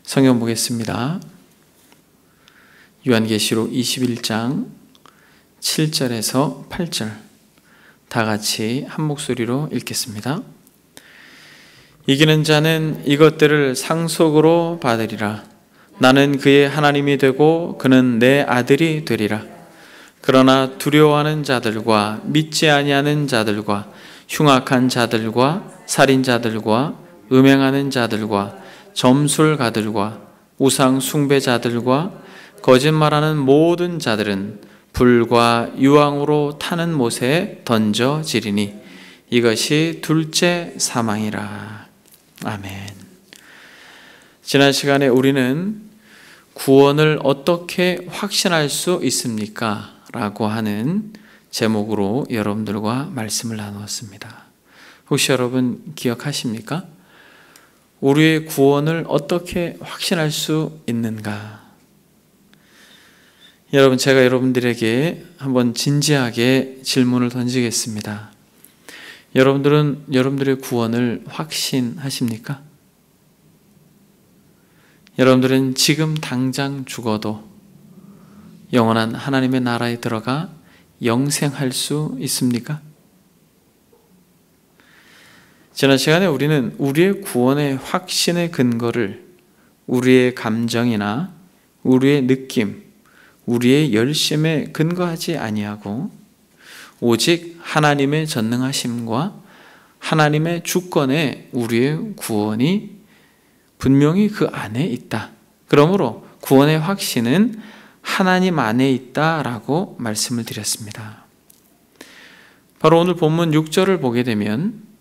성경 보겠습니다. 요한계시록 21장 7절에서 8절 다 같이 한 목소리로 읽겠습니다. 이기는 자는 이것들을 상속으로 받으리라. 나는 그의 하나님이 되고 그는 내 아들이 되리라. 그러나 두려워하는 자들과 믿지 아니하는 자들과 흉악한 자들과 살인자들과 음행하는 자들과 점술가들과 우상 숭배자들과 거짓말하는 모든 자들은 불과 유황으로 타는 못에 던져지리니 이것이 둘째 사망이라. 아멘. 지난 시간에 우리는 구원을 어떻게 확신할 수 있습니까? 라고 하는 제목으로 여러분들과 말씀을 나누었습니다. 혹시 여러분 기억하십니까? 우리의 구원을 어떻게 확신할 수 있는가? 여러분, 제가 여러분들에게 한번 진지하게 질문을 던지겠습니다. 여러분들은 여러분들의 구원을 확신하십니까? 여러분들은 지금 당장 죽어도 영원한 하나님의 나라에 들어가 영생할 수 있습니까? 지난 시간에 우리는 우리의 구원의 확신의 근거를 우리의 감정이나 우리의 느낌, 우리의 열심에 근거하지 아니하고 오직 하나님의 전능하심과 하나님의 주권에 우리의 구원이 분명히 그 안에 있다. 그러므로 구원의 확신은 하나님 안에 있다라고 말씀을 드렸습니다. 바로 오늘 본문 6절을 보게 되면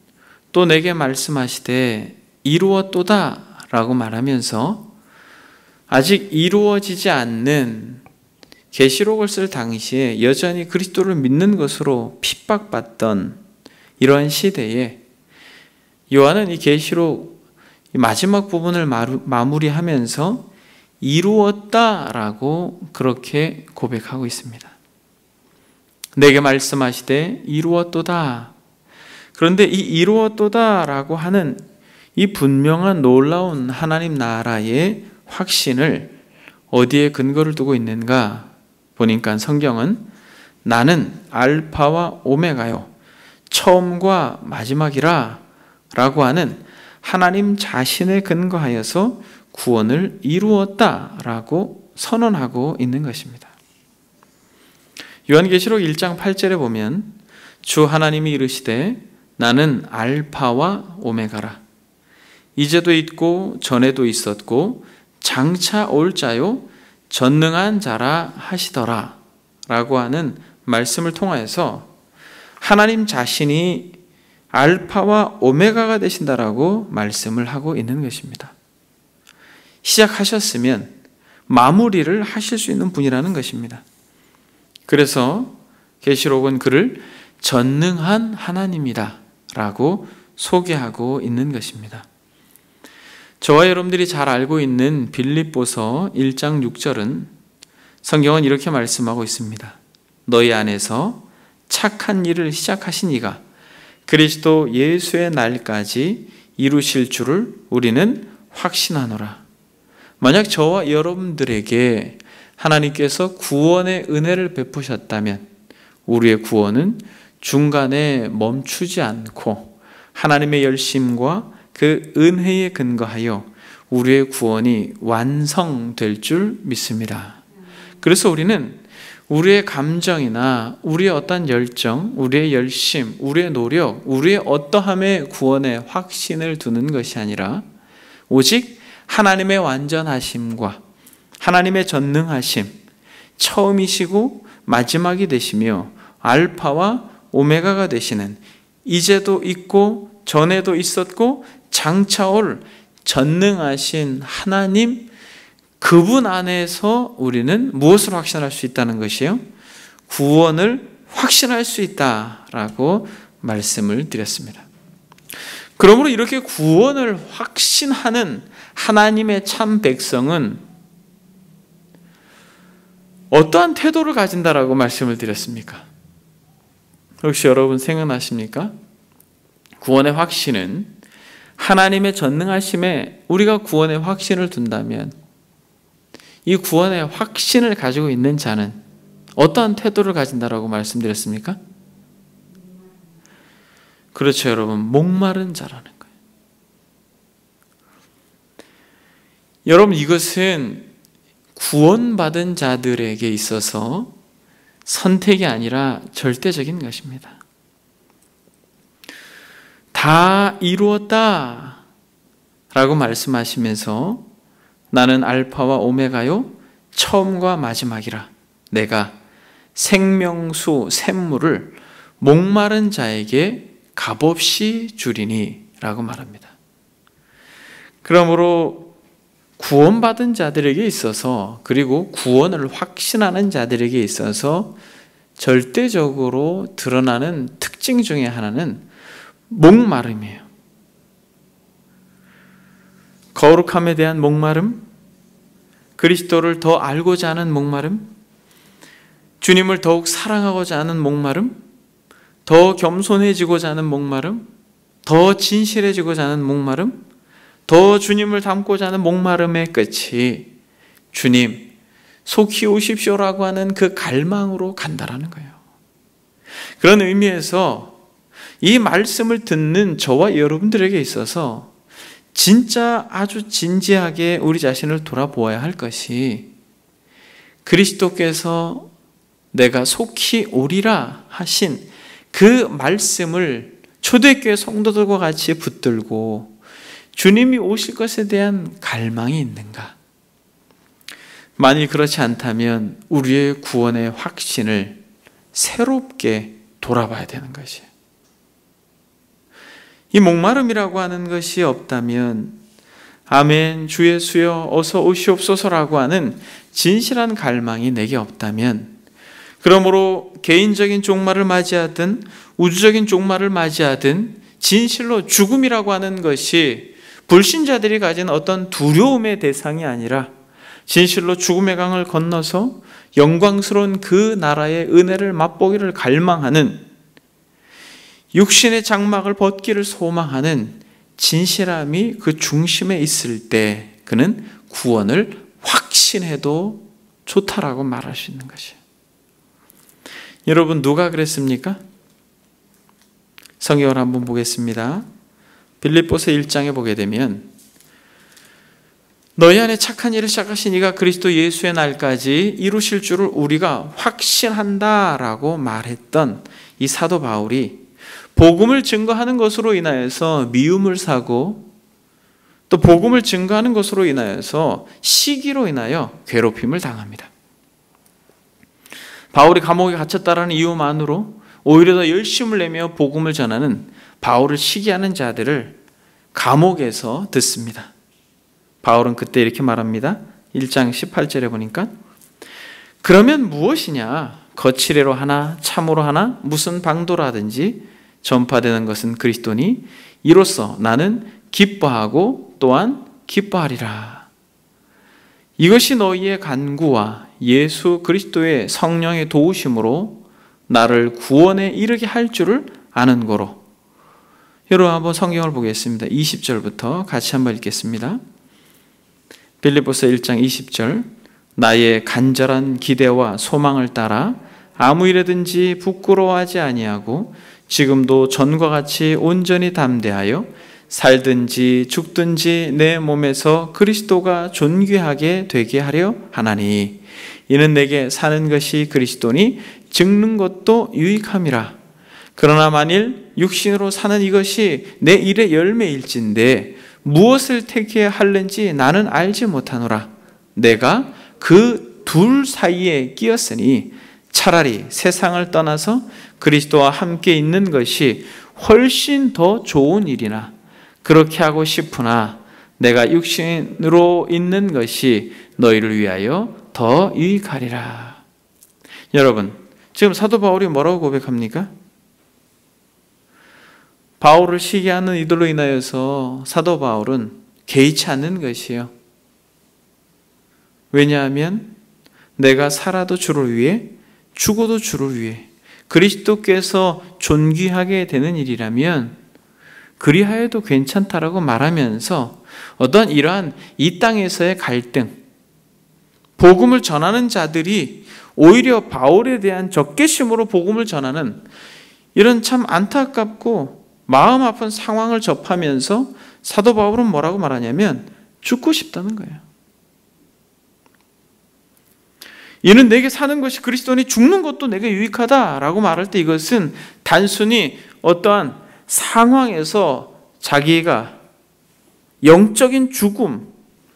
또 내게 말씀하시되 이루었도다 라고 말하면서 아직 이루어지지 않는 계시록을 쓸 당시에 여전히 그리스도를 믿는 것으로 핍박받던 이러한 시대에 요한은 이 계시록 마지막 부분을 마무리하면서 이루었다라고 그렇게 고백하고 있습니다. 내게 말씀하시되 이루었도다. 그런데 이 이루었도다라고 하는 이 분명한 놀라운 하나님 나라의 확신을 어디에 근거를 두고 있는가 보니까 성경은 나는 알파와 오메가요 처음과 마지막이라 라고 하는 하나님 자신에 근거하여서 구원을 이루었다라고 선언하고 있는 것입니다. 요한계시록 1장 8절에 보면 주 하나님이 이르시되 나는 알파와 오메가라. 이제도 있고 전에도 있었고 장차 올 자요 전능한 자라 하시더라 라고 하는 말씀을 통하여서 하나님 자신이 알파와 오메가가 되신다라고 말씀을 하고 있는 것입니다. 시작하셨으면 마무리를 하실 수 있는 분이라는 것입니다. 그래서 계시록은 그를 전능한 하나님이다 라고 소개하고 있는 것입니다. 저와 여러분들이 잘 알고 있는 빌립보서 1장 6절은 성경은 이렇게 말씀하고 있습니다. 너희 안에서 착한 일을 시작하신 이가 그리스도 예수의 날까지 이루실 줄을 우리는 확신하노라. 만약 저와 여러분들에게 하나님께서 구원의 은혜를 베푸셨다면 우리의 구원은 중간에 멈추지 않고 하나님의 열심과 그 은혜에 근거하여 우리의 구원이 완성될 줄 믿습니다. 그래서 우리는 우리의 감정이나 우리의 어떤 열정, 우리의 열심, 우리의 노력, 우리의 어떠함에 구원에 확신을 두는 것이 아니라 오직 하나님의 완전하심과 하나님의 전능하심, 처음이시고 마지막이 되시며 알파와 오메가가 되시는 이제도 있고 전에도 있었고 장차 올 전능하신 하나님 그분 안에서 우리는 무엇을 확신할 수 있다는 것이요? 구원을 확신할 수 있다라고 말씀을 드렸습니다. 그러므로 이렇게 구원을 확신하는 하나님의 참 백성은 어떠한 태도를 가진다라고 말씀을 드렸습니까? 혹시 여러분 생각나십니까? 구원의 확신은 하나님의 전능하심에 우리가 구원의 확신을 둔다면 이 구원의 확신을 가지고 있는 자는 어떠한 태도를 가진다라고 말씀드렸습니까? 그렇죠, 여러분. 목마른 자라는 거예요. 여러분, 이것은 구원받은 자들에게 있어서 선택이 아니라 절대적인 것입니다. 다 이루었다 라고 말씀하시면서 나는 알파와 오메가요 처음과 마지막이라 내가 생명수 샘물을 목마른 자에게 값없이 주리니 라고 말합니다. 그러므로 구원받은 자들에게 있어서, 그리고 구원을 확신하는 자들에게 있어서 절대적으로 드러나는 특징 중에 하나는 목마름이에요. 거룩함에 대한 목마름, 그리스도를 더 알고자 하는 목마름, 주님을 더욱 사랑하고자 하는 목마름, 더 겸손해지고자 하는 목마름, 더 진실해지고자 하는 목마름, 더 주님을 닮고자 하는 목마름의 끝이 주님 속히 오십시오라고 하는 그 갈망으로 간다라는 거예요. 그런 의미에서 이 말씀을 듣는 저와 여러분들에게 있어서 진짜 아주 진지하게 우리 자신을 돌아보아야 할 것이, 그리스도께서 내가 속히 오리라 하신 그 말씀을 초대교회 성도들과 같이 붙들고 주님이 오실 것에 대한 갈망이 있는가? 만일 그렇지 않다면 우리의 구원의 확신을 새롭게 돌아봐야 되는 것이에요. 이 목마름이라고 하는 것이 없다면, 아멘 주 예수여 어서 오시옵소서라고 하는 진실한 갈망이 내게 없다면, 그러므로 개인적인 종말을 맞이하든 우주적인 종말을 맞이하든 진실로 죽음이라고 하는 것이 불신자들이 가진 어떤 두려움의 대상이 아니라 진실로 죽음의 강을 건너서 영광스러운 그 나라의 은혜를 맛보기를 갈망하는, 육신의 장막을 벗기를 소망하는 진실함이 그 중심에 있을 때 그는 구원을 확신해도 좋다라고 말할 수 있는 것이에요. 여러분, 누가 그랬습니까? 성경을 한번 보겠습니다. 빌립보서 1장에 보게 되면 너희 안에 착한 일을 시작하신 이가 그리스도 예수의 날까지 이루실 줄을 우리가 확신한다라고 말했던 이 사도 바울이 복음을 증거하는 것으로 인하여서 미움을 사고, 또 복음을 증거하는 것으로 인하여서 시기로 인하여 괴롭힘을 당합니다. 바울이 감옥에 갇혔다라는 이유만으로 오히려 더 열심을 내며 복음을 전하는 바울을 시기하는 자들을 감옥에서 듣습니다. 바울은 그때 이렇게 말합니다. 1장 18절에 보니까 그러면 무엇이냐? 거칠애로 하나 참으로 하나 무슨 방도라든지 전파되는 것은 그리스도니 이로써 나는 기뻐하고 또한 기뻐하리라. 이것이 너희의 간구와 예수 그리스도의 성령의 도우심으로 나를 구원에 이르게 할 줄을 아는 거로. 여러분 한번 성경을 보겠습니다. 20절부터 같이 한번 읽겠습니다. 빌립보서 1장 20절 나의 간절한 기대와 소망을 따라 아무 일에든지 부끄러워하지 아니하고 지금도 전과 같이 온전히 담대하여 살든지 죽든지 내 몸에서 그리스도가 존귀하게 되게 하려 하나니 이는 내게 사는 것이 그리스도니 죽는 것도 유익함이라. 그러나 만일 육신으로 사는 이것이 내 일의 열매일진데 무엇을 택해야 할는지 나는 알지 못하노라. 내가 그 둘 사이에 끼었으니 차라리 세상을 떠나서 그리스도와 함께 있는 것이 훨씬 더 좋은 일이나 그렇게 하고 싶으나 내가 육신으로 있는 것이 너희를 위하여 더 유익하리라. 여러분, 지금 사도 바울이 뭐라고 고백합니까? 바울을 시기하는 이들로 인하여서 사도 바울은 개의치 않는 것이에요. 왜냐하면 내가 살아도 주를 위해 죽어도 주를 위해 그리스도께서 존귀하게 되는 일이라면 그리하여도 괜찮다라고 말하면서 어떤 이러한 이 땅에서의 갈등, 복음을 전하는 자들이 오히려 바울에 대한 적개심으로 복음을 전하는 이런 참 안타깝고 마음 아픈 상황을 접하면서 사도 바울은 뭐라고 말하냐면 죽고 싶다는 거예요. 이는 내게 사는 것이 그리스도니 죽는 것도 내게 유익하다라고 말할 때 이것은 단순히 어떠한 상황에서 자기가 영적인 죽음,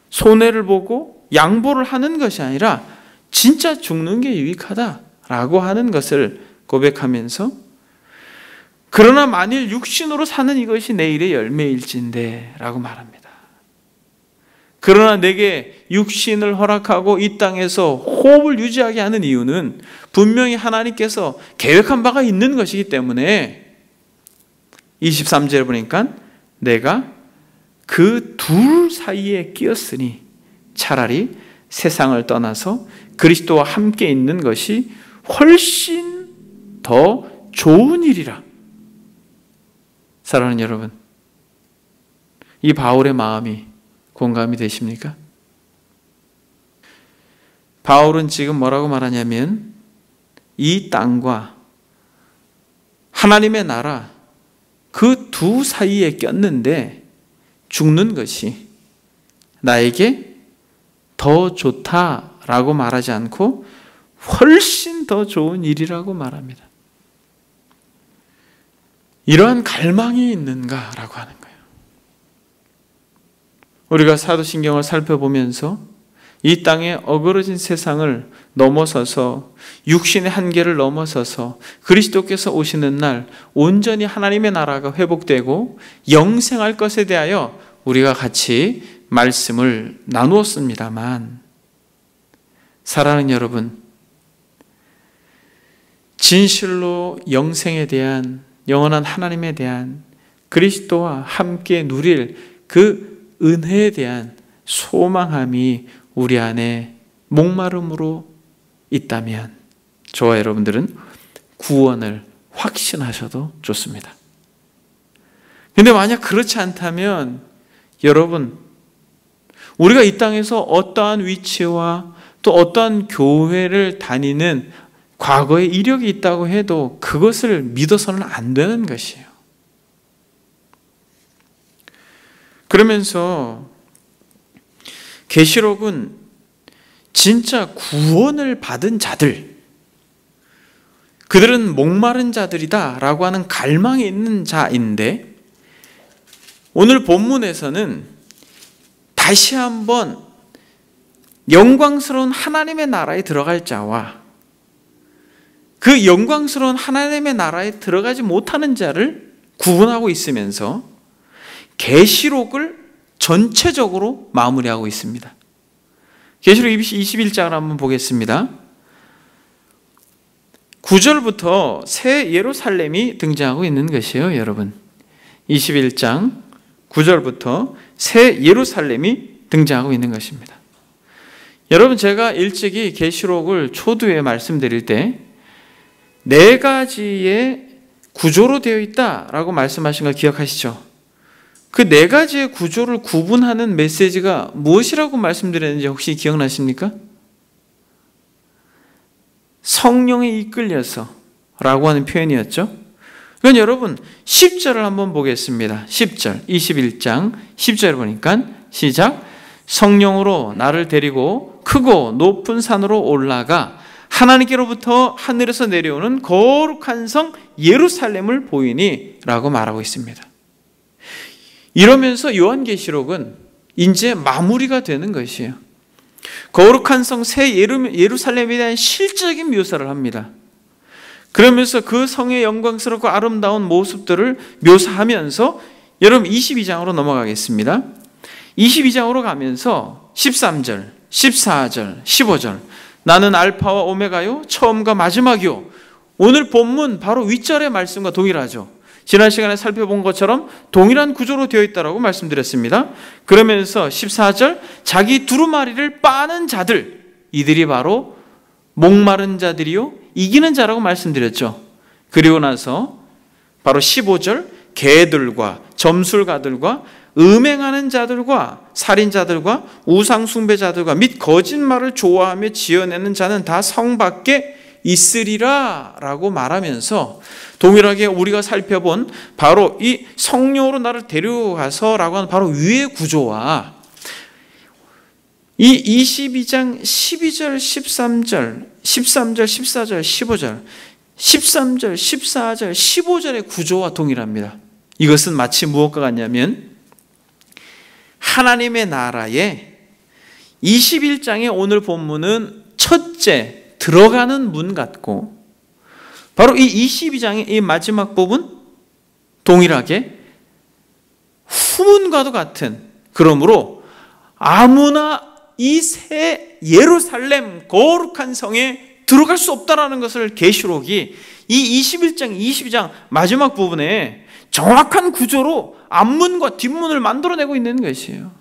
손해를 보고 양보를 하는 것이 아니라 진짜 죽는 게 유익하다라고 하는 것을 고백하면서 그러나 만일 육신으로 사는 이것이 내일의 열매일진데 라고 말합니다. 그러나 내게 육신을 허락하고 이 땅에서 호흡을 유지하게 하는 이유는 분명히 하나님께서 계획한 바가 있는 것이기 때문에 23절에 보니까 내가 그 둘 사이에 끼었으니 차라리 세상을 떠나서 그리스도와 함께 있는 것이 훨씬 더 좋은 일이라. 사랑하는 여러분, 이 바울의 마음이 공감이 되십니까? 바울은 지금 뭐라고 말하냐면 이 땅과 하나님의 나라 그 두 사이에 꼈는데 죽는 것이 나에게 더 좋다라고 말하지 않고 훨씬 더 좋은 일이라고 말합니다. 이러한 갈망이 있는가라고 하는 거예요. 우리가 사도신경을 살펴보면서 이 땅에 어그러진 세상을 넘어서서 육신의 한계를 넘어서서 그리스도께서 오시는 날 온전히 하나님의 나라가 회복되고 영생할 것에 대하여 우리가 같이 말씀을 나누었습니다만, 사랑하는 여러분, 진실로 영생에 대한, 영원한 하나님에 대한, 그리스도와 함께 누릴 그 은혜에 대한 소망함이 우리 안에 목마름으로 있다면 저와 여러분들은 구원을 확신하셔도 좋습니다. 근데 만약 그렇지 않다면 여러분, 우리가 이 땅에서 어떠한 위치와 또 어떠한 교회를 다니는 과거의 이력이 있다고 해도 그것을 믿어서는 안 되는 것이에요. 그러면서 계시록은 진짜 구원을 받은 자들, 그들은 목마른 자들이다 라고 하는 갈망이 있는 자인데, 오늘 본문에서는 다시 한번 영광스러운 하나님의 나라에 들어갈 자와 그 영광스러운 하나님의 나라에 들어가지 못하는 자를 구분하고 있으면서 계시록을 전체적으로 마무리하고 있습니다. 계시록 21장을 한번 보겠습니다. 9절부터 새 예루살렘이 등장하고 있는 것이에요, 여러분. 21장 9절부터 새 예루살렘이 등장하고 있는 것입니다. 여러분, 제가 일찍이 계시록을 초두에 말씀드릴 때 4가지의 구조로 되어 있다라고 말씀하신 걸 기억하시죠? 그 4가지의 구조를 구분하는 메시지가 무엇이라고 말씀드렸는지 혹시 기억나십니까? 성령에 이끌려서 라고 하는 표현이었죠. 그건 여러분 10절을 한번 보겠습니다. 10절, 21장 10절을 보니까 시작. 성령으로 나를 데리고 크고 높은 산으로 올라가 하나님께로부터 하늘에서 내려오는 거룩한 성 예루살렘을 보이니 라고 말하고 있습니다. 이러면서 요한계시록은 이제 마무리가 되는 것이에요. 거룩한 성 새 예루살렘에 대한 실적인 묘사를 합니다. 그러면서 그 성의 영광스럽고 아름다운 모습들을 묘사하면서 여러분 22장으로 넘어가겠습니다. 22장으로 가면서 13절, 14절, 15절 나는 알파와 오메가요 처음과 마지막이요. 오늘 본문 바로 윗절의 말씀과 동일하죠. 지난 시간에 살펴본 것처럼 동일한 구조로 되어 있다고 말씀드렸습니다. 그러면서 14절 자기 두루마리를 빠는 자들, 이들이 바로 목마른 자들이요 이기는 자라고 말씀드렸죠. 그리고 나서 바로 15절 개들과 점술가들과 음행하는 자들과 살인자들과 우상숭배자들과 및 거짓말을 좋아하며 지어내는 자는 다 성 밖에 있으리라 라고 말하면서, 동일하게 우리가 살펴본 바로 이 성령으로 나를 데려가서 라고 하는 바로 위의 구조와 이 22장 12절, 13절, 14절, 15절, 13절, 14절, 15절의 구조와 동일합니다. 이것은 마치 무엇과 같냐면 하나님의 나라에 21장의 오늘 본문은 첫째 들어가는 문 같고, 바로 이 22장의 이 마지막 부분 동일하게 후문과도 같은, 그러므로 아무나 이 새 예루살렘 거룩한 성에 들어갈 수 없다라는 것을 계시록이 이 21장, 22장 마지막 부분에 정확한 구조로 앞문과 뒷문을 만들어내고 있는 것이에요.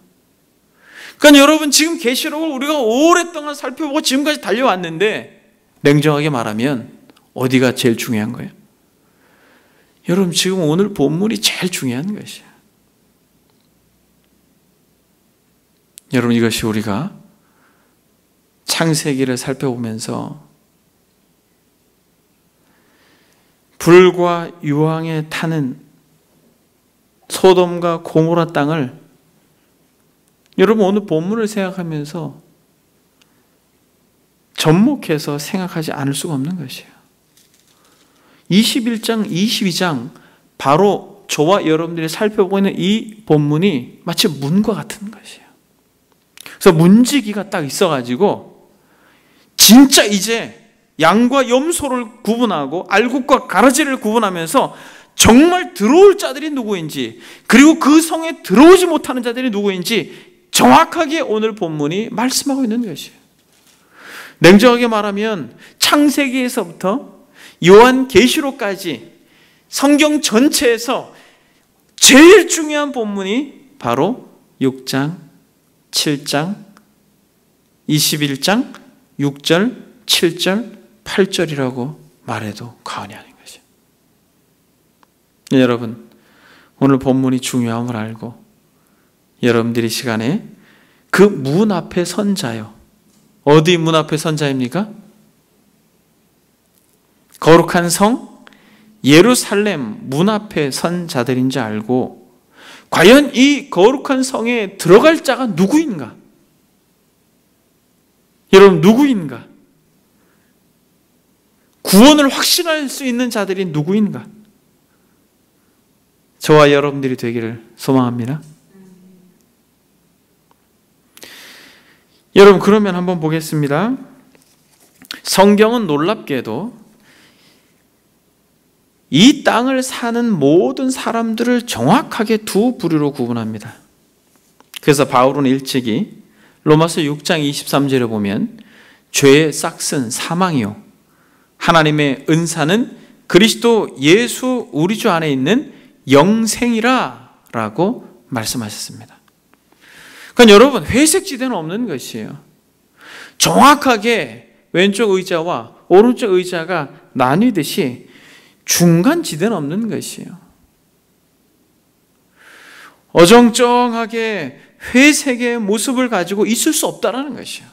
그러니까 여러분, 지금 계시록을 우리가 오랫동안 살펴보고 지금까지 달려왔는데 냉정하게 말하면 어디가 제일 중요한 거예요? 여러분, 지금 오늘 본문이 제일 중요한 것이에요. 여러분, 이것이 우리가 창세기를 살펴보면서 불과 유황에 타는 소돔과 고모라 땅을 여러분 오늘 본문을 생각하면서 접목해서 생각하지 않을 수가 없는 것이에요. 21장, 22장 바로 저와 여러분들이 살펴보고 있는 이 본문이 마치 문과 같은 것이에요. 그래서 문지기가 딱 있어가지고 진짜 이제 양과 염소를 구분하고 알곡과 가라지를 구분하면서 정말 들어올 자들이 누구인지, 그리고 그 성에 들어오지 못하는 자들이 누구인지 정확하게 오늘 본문이 말씀하고 있는 것이에요. 냉정하게 말하면 창세기에서부터 요한계시록까지 성경 전체에서 제일 중요한 본문이 바로 6장, 7장, 21장, 6절, 7절, 8절이라고 말해도 과언이 아닌 것이에요. 여러분, 오늘 본문이 중요함을 알고 여러분들이 시간에 그 문 앞에 선 자요. 어디 문 앞에 선 자입니까? 거룩한 성 예루살렘 문 앞에 선 자들인지 알고, 과연 이 거룩한 성에 들어갈 자가 누구인가? 여러분, 누구인가? 구원을 확신할 수 있는 자들이 누구인가? 저와 여러분들이 되기를 소망합니다. 여러분, 그러면 한번 보겠습니다. 성경은 놀랍게도 이 땅을 사는 모든 사람들을 정확하게 두 부류로 구분합니다. 그래서 바울은 일찍이 로마서 6장 23절에 보면 죄의 싹은 사망이요 하나님의 은사는 그리스도 예수 우리 주 안에 있는 영생이라 라고 말씀하셨습니다. 그러니까 여러분, 회색 지대는 없는 것이에요. 정확하게 왼쪽 의자와 오른쪽 의자가 나뉘듯이 중간 지대는 없는 것이에요. 어정쩡하게 회색의 모습을 가지고 있을 수 없다는 것이에요.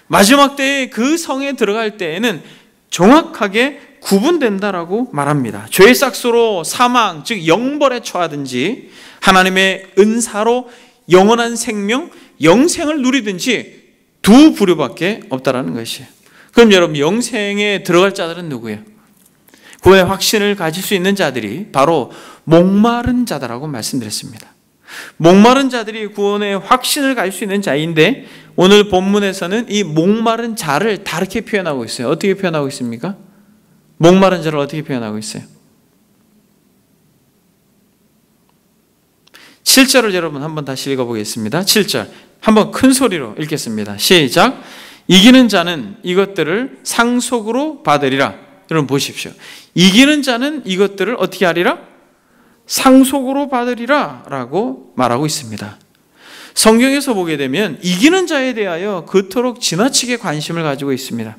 마지막 때에 그 성에 들어갈 때에는 정확하게 구분된다라고 말합니다. 죄의 싹수로 사망, 즉 영벌에 처하든지 하나님의 은사로 영원한 생명, 영생을 누리든지 두 부류밖에 없다라는 것이에요. 그럼 여러분, 영생에 들어갈 자들은 누구예요? 구원의 확신을 가질 수 있는 자들이 바로 목마른 자다라고 말씀드렸습니다. 목마른 자들이 구원의 확신을 가질 수 있는 자인데, 오늘 본문에서는 이 목마른 자를 다르게 표현하고 있어요. 어떻게 표현하고 있습니까? 목마른 자를 어떻게 표현하고 있어요? 7절을 여러분 한번 다시 읽어보겠습니다. 7절 한번 큰 소리로 읽겠습니다. 시작. 이기는 자는 이것들을 상속으로 받으리라. 여러분 보십시오. 이기는 자는 이것들을 어떻게 하리라? 상속으로 받으리라 라고 말하고 있습니다. 성경에서 보게 되면 이기는 자에 대하여 그토록 지나치게 관심을 가지고 있습니다.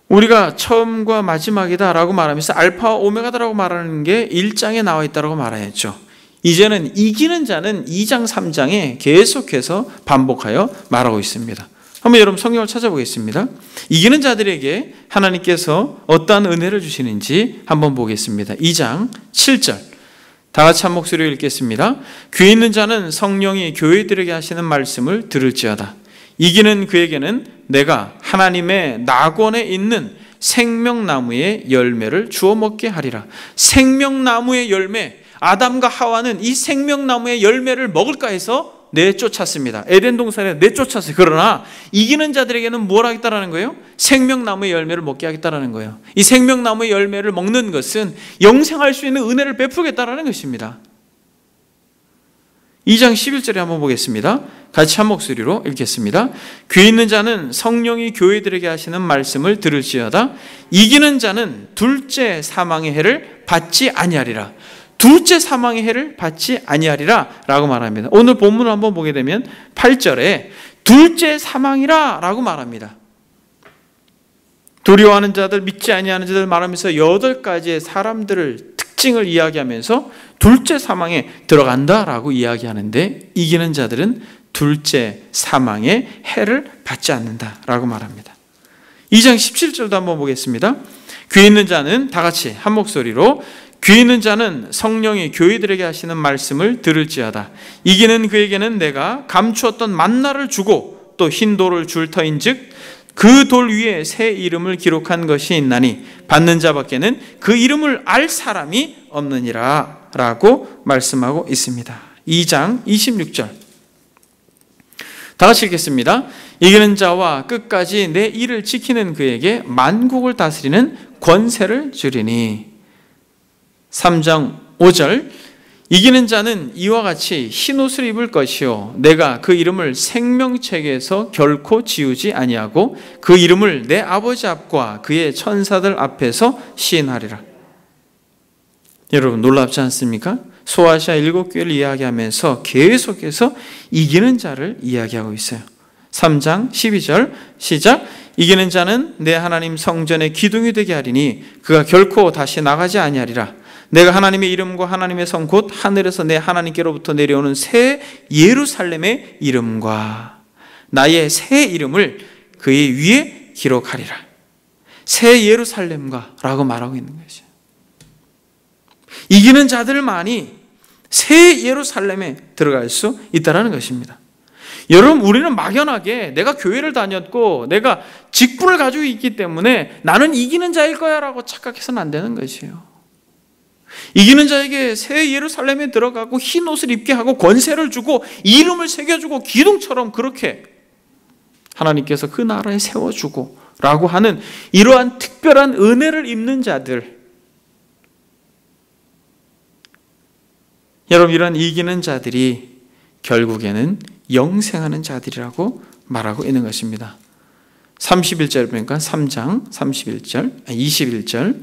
우리가 처음과 마지막이다라고 말하면서 알파와 오메가다라고 말하는 게 1장에 나와 있다고 말하였죠. 이제는 이기는 자는 2장, 3장에 계속해서 반복하여 말하고 있습니다. 한번 여러분 성경을 찾아보겠습니다. 이기는 자들에게 하나님께서 어떠한 은혜를 주시는지 한번 보겠습니다. 2장 7절 다 같이 한 목소리로 읽겠습니다. 귀 있는 자는 성령이 교회들에게 하시는 말씀을 들을지어다. 이기는 그에게는 내가 하나님의 낙원에 있는 생명나무의 열매를 주워 먹게 하리라. 생명나무의 열매, 아담과 하와는 이 생명나무의 열매를 먹을까 해서 내쫓았습니다. 에덴 동산에 내쫓았어요. 그러나 이기는 자들에게는 뭘 하겠다라는 거예요? 생명나무의 열매를 먹게 하겠다라는 거예요. 이 생명나무의 열매를 먹는 것은 영생할 수 있는 은혜를 베푸겠다라는 것입니다. 2장 11절에 한번 보겠습니다. 같이 한 목소리로 읽겠습니다. 귀 있는 자는 성령이 교회들에게 하시는 말씀을 들을지어다. 이기는 자는 둘째 사망의 해를 받지 아니하리라. 둘째 사망의 해를 받지 아니하리라 라고 말합니다. 오늘 본문을 한번 보게 되면 8절에 둘째 사망이라 라고 말합니다. 두려워하는 자들, 믿지 아니하는 자들 말하면서 8가지의 사람들을 특징을 이야기하면서 둘째 사망에 들어간다라고 이야기하는데, 이기는 자들은 둘째 사망의 해를 받지 않는다라고 말합니다. 2장 17절도 한번 보겠습니다. 귀 있는 자는 다 같이 한 목소리로 귀 있는 자는 성령이 교회들에게 하시는 말씀을 들을지어다. 이기는 그에게는 내가 감추었던 만나를 주고 또 흰 돌을 줄 터인즉 그 돌 위에 새 이름을 기록한 것이 있나니 받는 자밖에는 그 이름을 알 사람이 없느니라 라고 말씀하고 있습니다. 2장 26절 다 같이 읽겠습니다. 이기는 자와 끝까지 내 일을 지키는 그에게 만국을 다스리는 권세를 주리니. 3장 5절 이기는 자는 이와 같이 흰옷을 입을 것이요 내가 그 이름을 생명책에서 결코 지우지 아니하고 그 이름을 내 아버지 앞과 그의 천사들 앞에서 시인하리라. 여러분 놀랍지 않습니까? 소아시아 7교회를 이야기하면서 계속해서 이기는 자를 이야기하고 있어요. 3장 12절 시작. 이기는 자는 내 하나님 성전의 기둥이 되게 하리니 그가 결코 다시 나가지 아니하리라. 내가 하나님의 이름과 하나님의 성 곧 하늘에서 내 하나님께로부터 내려오는 새 예루살렘의 이름과 나의 새 이름을 그의 위에 기록하리라. 새 예루살렘과 라고 말하고 있는 것이죠. 이기는 자들만이 새 예루살렘에 들어갈 수 있다는 것입니다. 여러분, 우리는 막연하게 내가 교회를 다녔고 내가 직분을 가지고 있기 때문에 나는 이기는 자일 거야 라고 착각해서는 안 되는 것이에요. 이기는 자에게 새 예루살렘에 들어가고 흰 옷을 입게 하고 권세를 주고 이름을 새겨주고 기둥처럼 그렇게 하나님께서 그 나라에 세워주고 라고 하는 이러한 특별한 은혜를 입는 자들, 여러분, 이런 이기는 자들이 결국에는 영생하는 자들이라고 말하고 있는 것입니다. 31절 보니까 3장 21절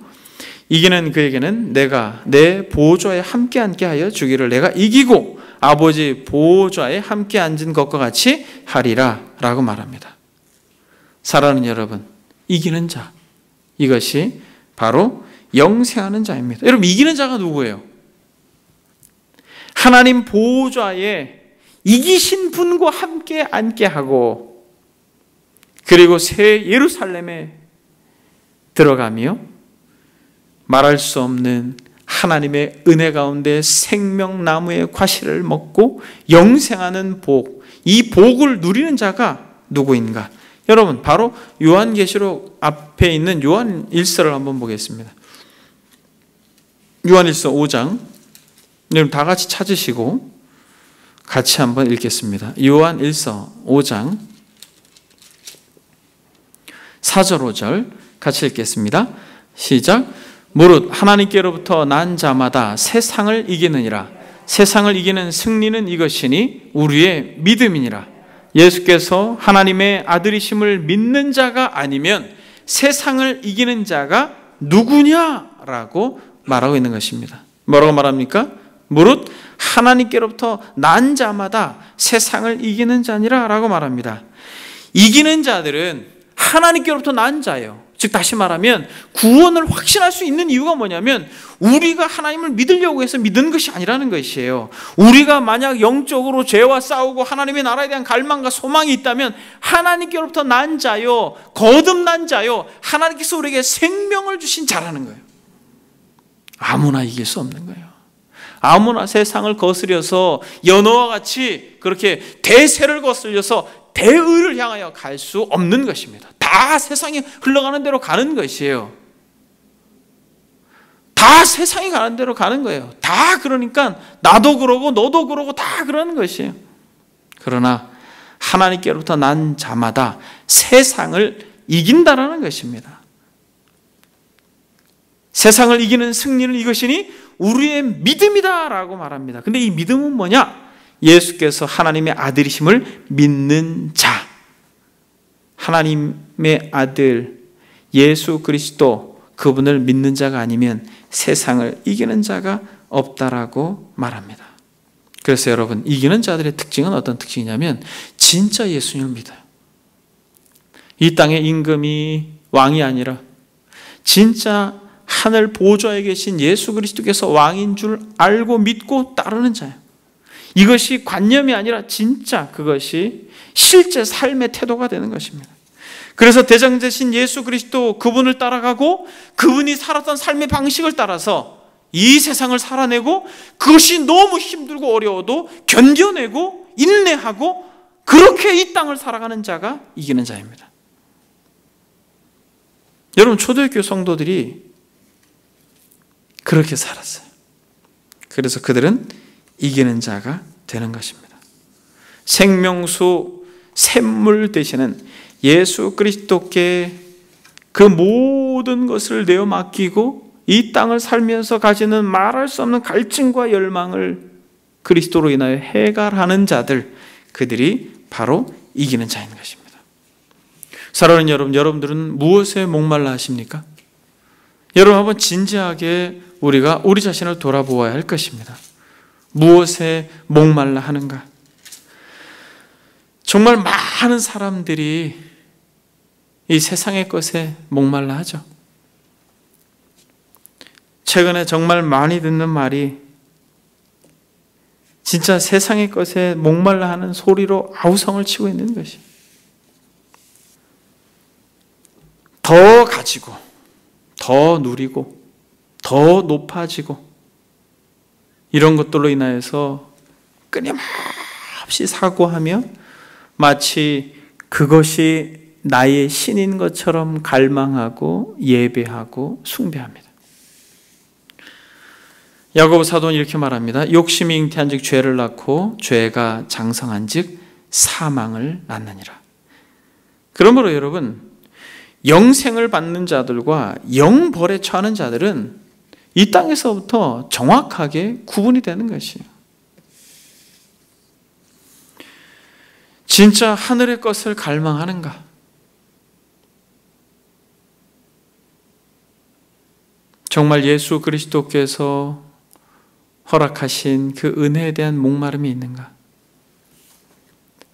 이기는 그에게는 내가 내 보좌에 함께 앉게 하여 주기를 내가 이기고 아버지 보좌에 함께 앉은 것과 같이 하리라 라고 말합니다. 사랑하는 여러분, 이기는 자, 이것이 바로 영생하는 자입니다. 여러분, 이기는 자가 누구예요? 하나님 보좌에 이기신 분과 함께 앉게 하고 그리고 새 예루살렘에 들어가며 말할 수 없는 하나님의 은혜 가운데 생명나무의 과실을 먹고 영생하는 복, 이 복을 누리는 자가 누구인가? 여러분, 바로 요한계시록 앞에 있는 요한일서를 한번 보겠습니다. 요한일서 5장, 여러분 다 같이 찾으시고 같이 한번 읽겠습니다. 요한일서 5장 4절 5절 같이 읽겠습니다. 시작. 무릇 하나님께로부터 난 자마다 세상을 이기느니라. 세상을 이기는 승리는 이것이니 우리의 믿음이니라. 예수께서 하나님의 아들이심을 믿는 자가 아니면 세상을 이기는 자가 누구냐라고 말하고 있는 것입니다. 뭐라고 말합니까? 무릇 하나님께로부터 난 자마다 세상을 이기는 자니라 라고 말합니다. 이기는 자들은 하나님께로부터 난 자예요. 즉 다시 말하면 구원을 확신할 수 있는 이유가 뭐냐면 우리가 하나님을 믿으려고 해서 믿는 것이 아니라는 것이에요. 우리가 만약 영적으로 죄와 싸우고 하나님의 나라에 대한 갈망과 소망이 있다면 하나님께로부터 난 자요, 거듭난 자요, 하나님께서 우리에게 생명을 주신 자라는 거예요. 아무나 이길 수 없는 거예요. 아무나 세상을 거스려서 연어와 같이 그렇게 대세를 거슬려서 대의를 향하여 갈 수 없는 것입니다. 다 세상이 흘러가는 대로 가는 것이에요. 다 세상이 가는 대로 가는 거예요. 다 그러니까 나도 그러고 너도 그러고 다 그러는 것이에요. 그러나 하나님께로부터 난 자마다 세상을 이긴다라는 것입니다. 세상을 이기는 승리는 이것이니 우리의 믿음이다라고 말합니다. 근데 이 믿음은 뭐냐? 예수께서 하나님의 아들이심을 믿는 자, 하나님의 아들 예수 그리스도 그분을 믿는 자가 아니면 세상을 이기는 자가 없다라고 말합니다. 그래서 여러분, 이기는 자들의 특징은 어떤 특징이냐면 진짜 예수님을 믿어요. 이 땅의 임금이 왕이 아니라 진짜 하늘 보좌에 계신 예수 그리스도께서 왕인 줄 알고 믿고 따르는 자예요. 이것이 관념이 아니라 진짜 그것이 실제 삶의 태도가 되는 것입니다. 그래서 대장되신 예수 그리스도 그분을 따라가고 그분이 살았던 삶의 방식을 따라서 이 세상을 살아내고 그것이 너무 힘들고 어려워도 견뎌내고 인내하고 그렇게 이 땅을 살아가는 자가 이기는 자입니다. 여러분, 초대교회 성도들이 그렇게 살았어요. 그래서 그들은 이기는 자가 되는 것입니다. 생명수 샘물 되시는 예수 그리스도께 그 모든 것을 내어 맡기고 이 땅을 살면서 가지는 말할 수 없는 갈증과 열망을 그리스도로 인하여 해결하는 자들, 그들이 바로 이기는 자인 것입니다. 사랑하는 여러분, 여러분들은 무엇에 목말라 하십니까? 여러분, 한번 진지하게 우리가 우리 자신을 돌아보아야 할 것입니다. 무엇에 목말라 하는가? 정말 많은 사람들이 이 세상의 것에 목말라 하죠. 최근에 정말 많이 듣는 말이 진짜 세상의 것에 목말라 하는 소리로 아우성을 치고 있는 것이, 더 가지고 더 누리고 더 높아지고 이런 것들로 인하여서 끊임없이 사고하며 마치 그것이 나의 신인 것처럼 갈망하고 예배하고 숭배합니다. 야고보 사도는 이렇게 말합니다. 욕심이 잉태한즉 죄를 낳고 죄가 장성한즉 사망을 낳느니라. 그러므로 여러분, 영생을 받는 자들과 영벌에 처하는 자들은 이 땅에서부터 정확하게 구분이 되는 것이에요. 진짜 하늘의 것을 갈망하는가? 정말 예수 그리스도께서 허락하신 그 은혜에 대한 목마름이 있는가?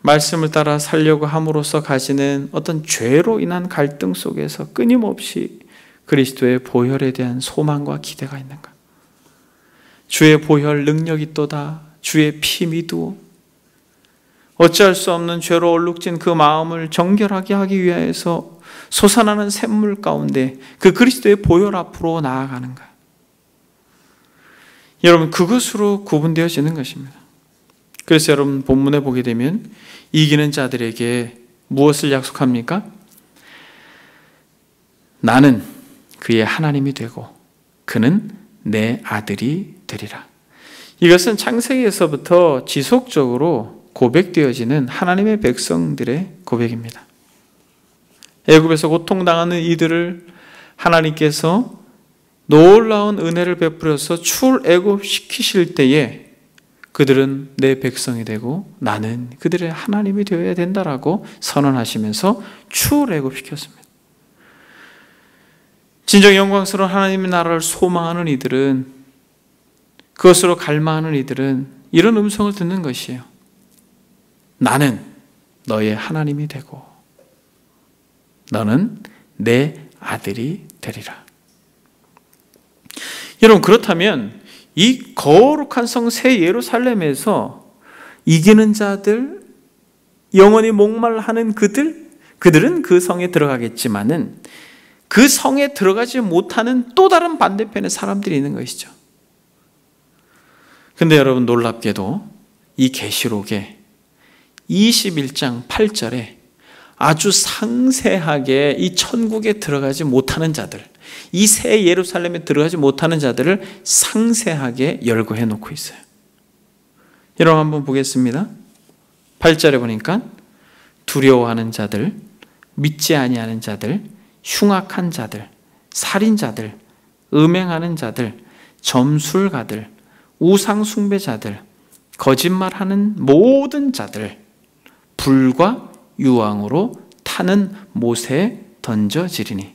말씀을 따라 살려고 함으로써 가지는 어떤 죄로 인한 갈등 속에서 끊임없이 그리스도의 보혈에 대한 소망과 기대가 있는가? 주의 보혈 능력이 있도다. 주의 피 믿고 어찌할 수 없는 죄로 얼룩진 그 마음을 정결하게 하기 위하여서 솟아나는 샘물 가운데 그 그리스도의 보혈 앞으로 나아가는가? 여러분, 그것으로 구분되어지는 것입니다. 그래서 여러분, 본문에 보게 되면 이기는 자들에게 무엇을 약속합니까? 나는 그의 하나님이 되고 그는 내 아들이 되리라. 이것은 창세기에서부터 지속적으로 고백되어지는 하나님의 백성들의 고백입니다. 애굽에서 고통당하는 이들을 하나님께서 놀라운 은혜를 베풀어서 출애굽시키실 때에 그들은 내 백성이 되고 나는 그들의 하나님이 되어야 된다라고 선언하시면서 출애굽시켰습니다. 진정 영광스러운 하나님의 나라를 소망하는 이들은, 그것으로 갈망하는 이들은 이런 음성을 듣는 것이에요. 나는 너의 하나님이 되고 너는 내 아들이 되리라. 여러분, 그렇다면 이 거룩한 성 새 예루살렘에서 이기는 자들, 영원히 목말라하는 그들은 그 성에 들어가겠지만은 그 성에 들어가지 못하는 또 다른 반대편에 사람들이 있는 것이죠. 근데 여러분, 놀랍게도 이 계시록에 21장 8절에 아주 상세하게 이 천국에 들어가지 못하는 자들, 이 새 예루살렘에 들어가지 못하는 자들을 상세하게 열거해 놓고 있어요. 여러분, 한번 보겠습니다. 8절에 보니까 두려워하는 자들, 믿지 아니하는 자들, 흉악한 자들, 살인자들, 음행하는 자들, 점술가들, 우상 숭배자들, 거짓말하는 모든 자들, 불과 유황으로 타는 못에 던져지리니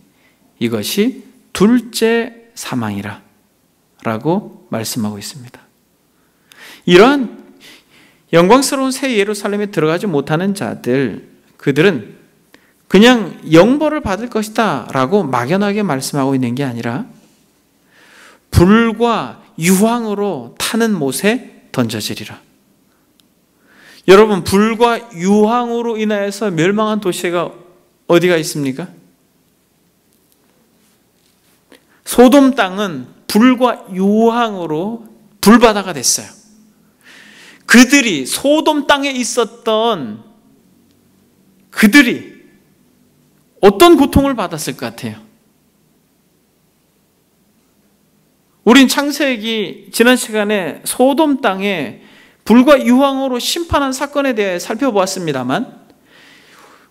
이것이 둘째 사망이라 라고 말씀하고 있습니다. 이러한 영광스러운 새 예루살렘에 들어가지 못하는 자들, 그들은 그냥 영벌을 받을 것이다 라고 막연하게 말씀하고 있는 게 아니라 불과 유황으로 타는 못에 던져지리라. 여러분, 불과 유황으로 인하여서 멸망한 도시가 어디가 있습니까? 소돔 땅은 불과 유황으로 불바다가 됐어요. 그들이 소돔 땅에 있었던 그들이 어떤 고통을 받았을 것 같아요? 우린 창세기 지난 시간에 소돔 땅에 불과 유황으로 심판한 사건에 대해 살펴보았습니다만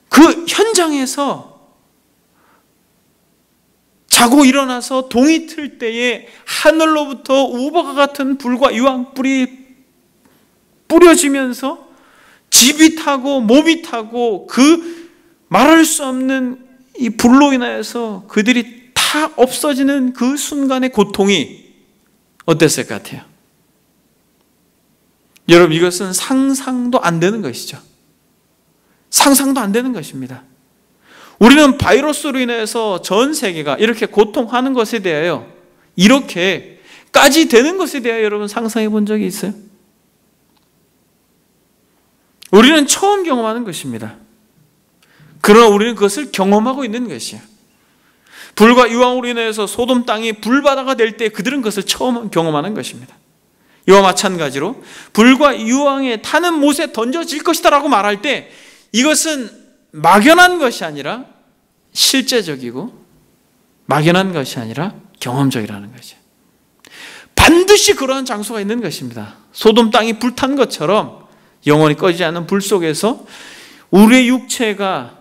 그 현장에서 자고 일어나서 동이 틀 때에 하늘로부터 우박과 같은 불과 유황불이 뿌려지면서 집이 타고 몸이 타고 그 말할 수 없는 이 불로 인하여서 그들이 다 없어지는 그 순간의 고통이 어땠을 것 같아요? 여러분, 이것은 상상도 안 되는 것이죠. 상상도 안 되는 것입니다. 우리는 바이러스로 인해서 전 세계가 이렇게 고통하는 것에 대하여 이렇게까지 되는 것에 대하여 여러분 상상해 본 적이 있어요? 우리는 처음 경험하는 것입니다. 그러나 우리는 그것을 경험하고 있는 것이에요. 불과 유황으로 인해서 소돔 땅이 불바다가 될 때 그들은 그것을 처음 경험하는 것입니다. 이와 마찬가지로 불과 유황에 타는 못에 던져질 것이다 라고 말할 때 이것은 막연한 것이 아니라 실제적이고 막연한 것이 아니라 경험적이라는 거죠. 반드시 그러한 장소가 있는 것입니다. 소돔 땅이 불탄 것처럼 영원히 꺼지지 않는 불 속에서 우리의 육체가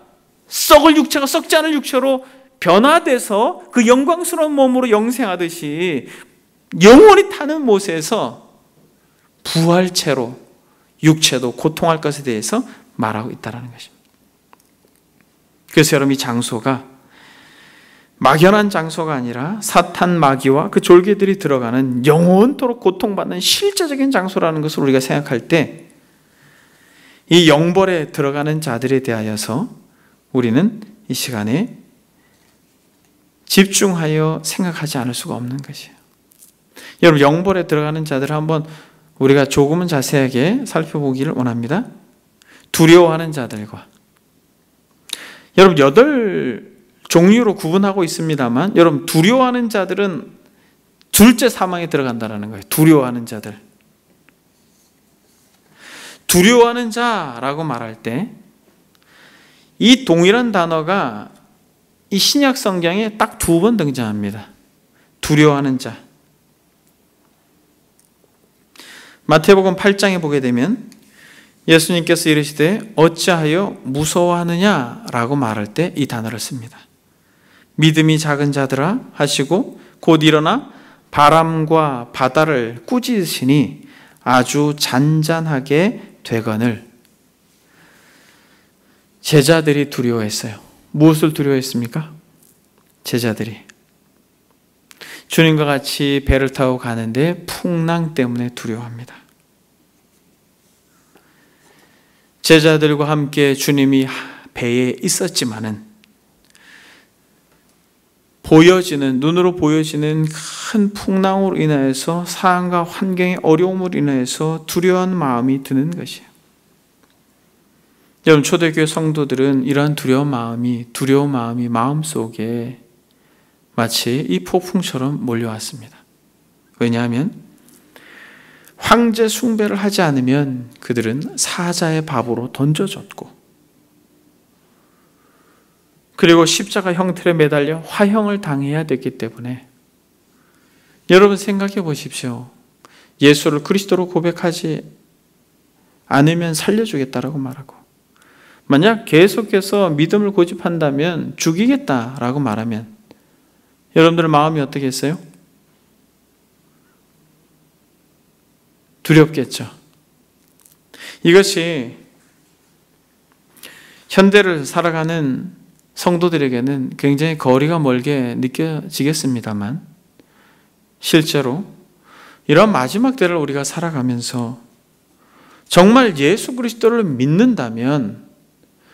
썩을 육체가 썩지 않은 육체로 변화돼서 그 영광스러운 몸으로 영생하듯이 영원히 타는 못에서 부활체로 육체도 고통할 것에 대해서 말하고 있다는 것입니다. 그래서 여러분, 이 장소가 막연한 장소가 아니라 사탄 마귀와 그 졸개들이 들어가는 영원토록 고통받는 실제적인 장소라는 것을 우리가 생각할 때 이 영벌에 들어가는 자들에 대하여서 우리는 이 시간에 집중하여 생각하지 않을 수가 없는 것이에요. 여러분, 영벌에 들어가는 자들을 한번 우리가 조금은 자세하게 살펴보기를 원합니다. 두려워하는 자들과 여러분 8종류로 구분하고 있습니다만 여러분 두려워하는 자들은 둘째 사망에 들어간다는 거예요. 두려워하는 자들. 두려워하는 자라고 말할 때 이 동일한 단어가 이 신약 성경에 딱 2번 등장합니다. 두려워하는 자. 마태복음 8장에 보게 되면 예수님께서 이르시되 어찌하여 무서워하느냐라고 말할 때 이 단어를 씁니다. 믿음이 작은 자들아 하시고 곧 일어나 바람과 바다를 꾸짖으시니 아주 잔잔하게 되거늘. 제자들이 두려워했어요. 무엇을 두려워했습니까? 제자들이 주님과 같이 배를 타고 가는데 풍랑 때문에 두려워합니다. 제자들과 함께 주님이 배에 있었지만은 눈으로 보여지는 큰 풍랑으로 인하여서 상황과 환경의 어려움으로 인하여서 두려운 마음이 드는 것이에요. 여러분, 초대교회 성도들은 이러한 두려운 마음이 마음속에 마치 이 폭풍처럼 몰려왔습니다. 왜냐하면 황제 숭배를 하지 않으면 그들은 사자의 밥으로 던져졌고, 그리고 십자가 형틀에 매달려 화형을 당해야 됐기 때문에, 여러분 생각해 보십시오. 예수를 그리스도로 고백하지 않으면 살려주겠다라고 말하고, 만약 계속해서 믿음을 고집한다면 죽이겠다라고 말하면 여러분들 마음이 어떻겠어요? 두렵겠죠. 이것이 현대를 살아가는 성도들에게는 굉장히 거리가 멀게 느껴지겠습니다만, 실제로 이런 마지막 때를 우리가 살아가면서 정말 예수 그리스도를 믿는다면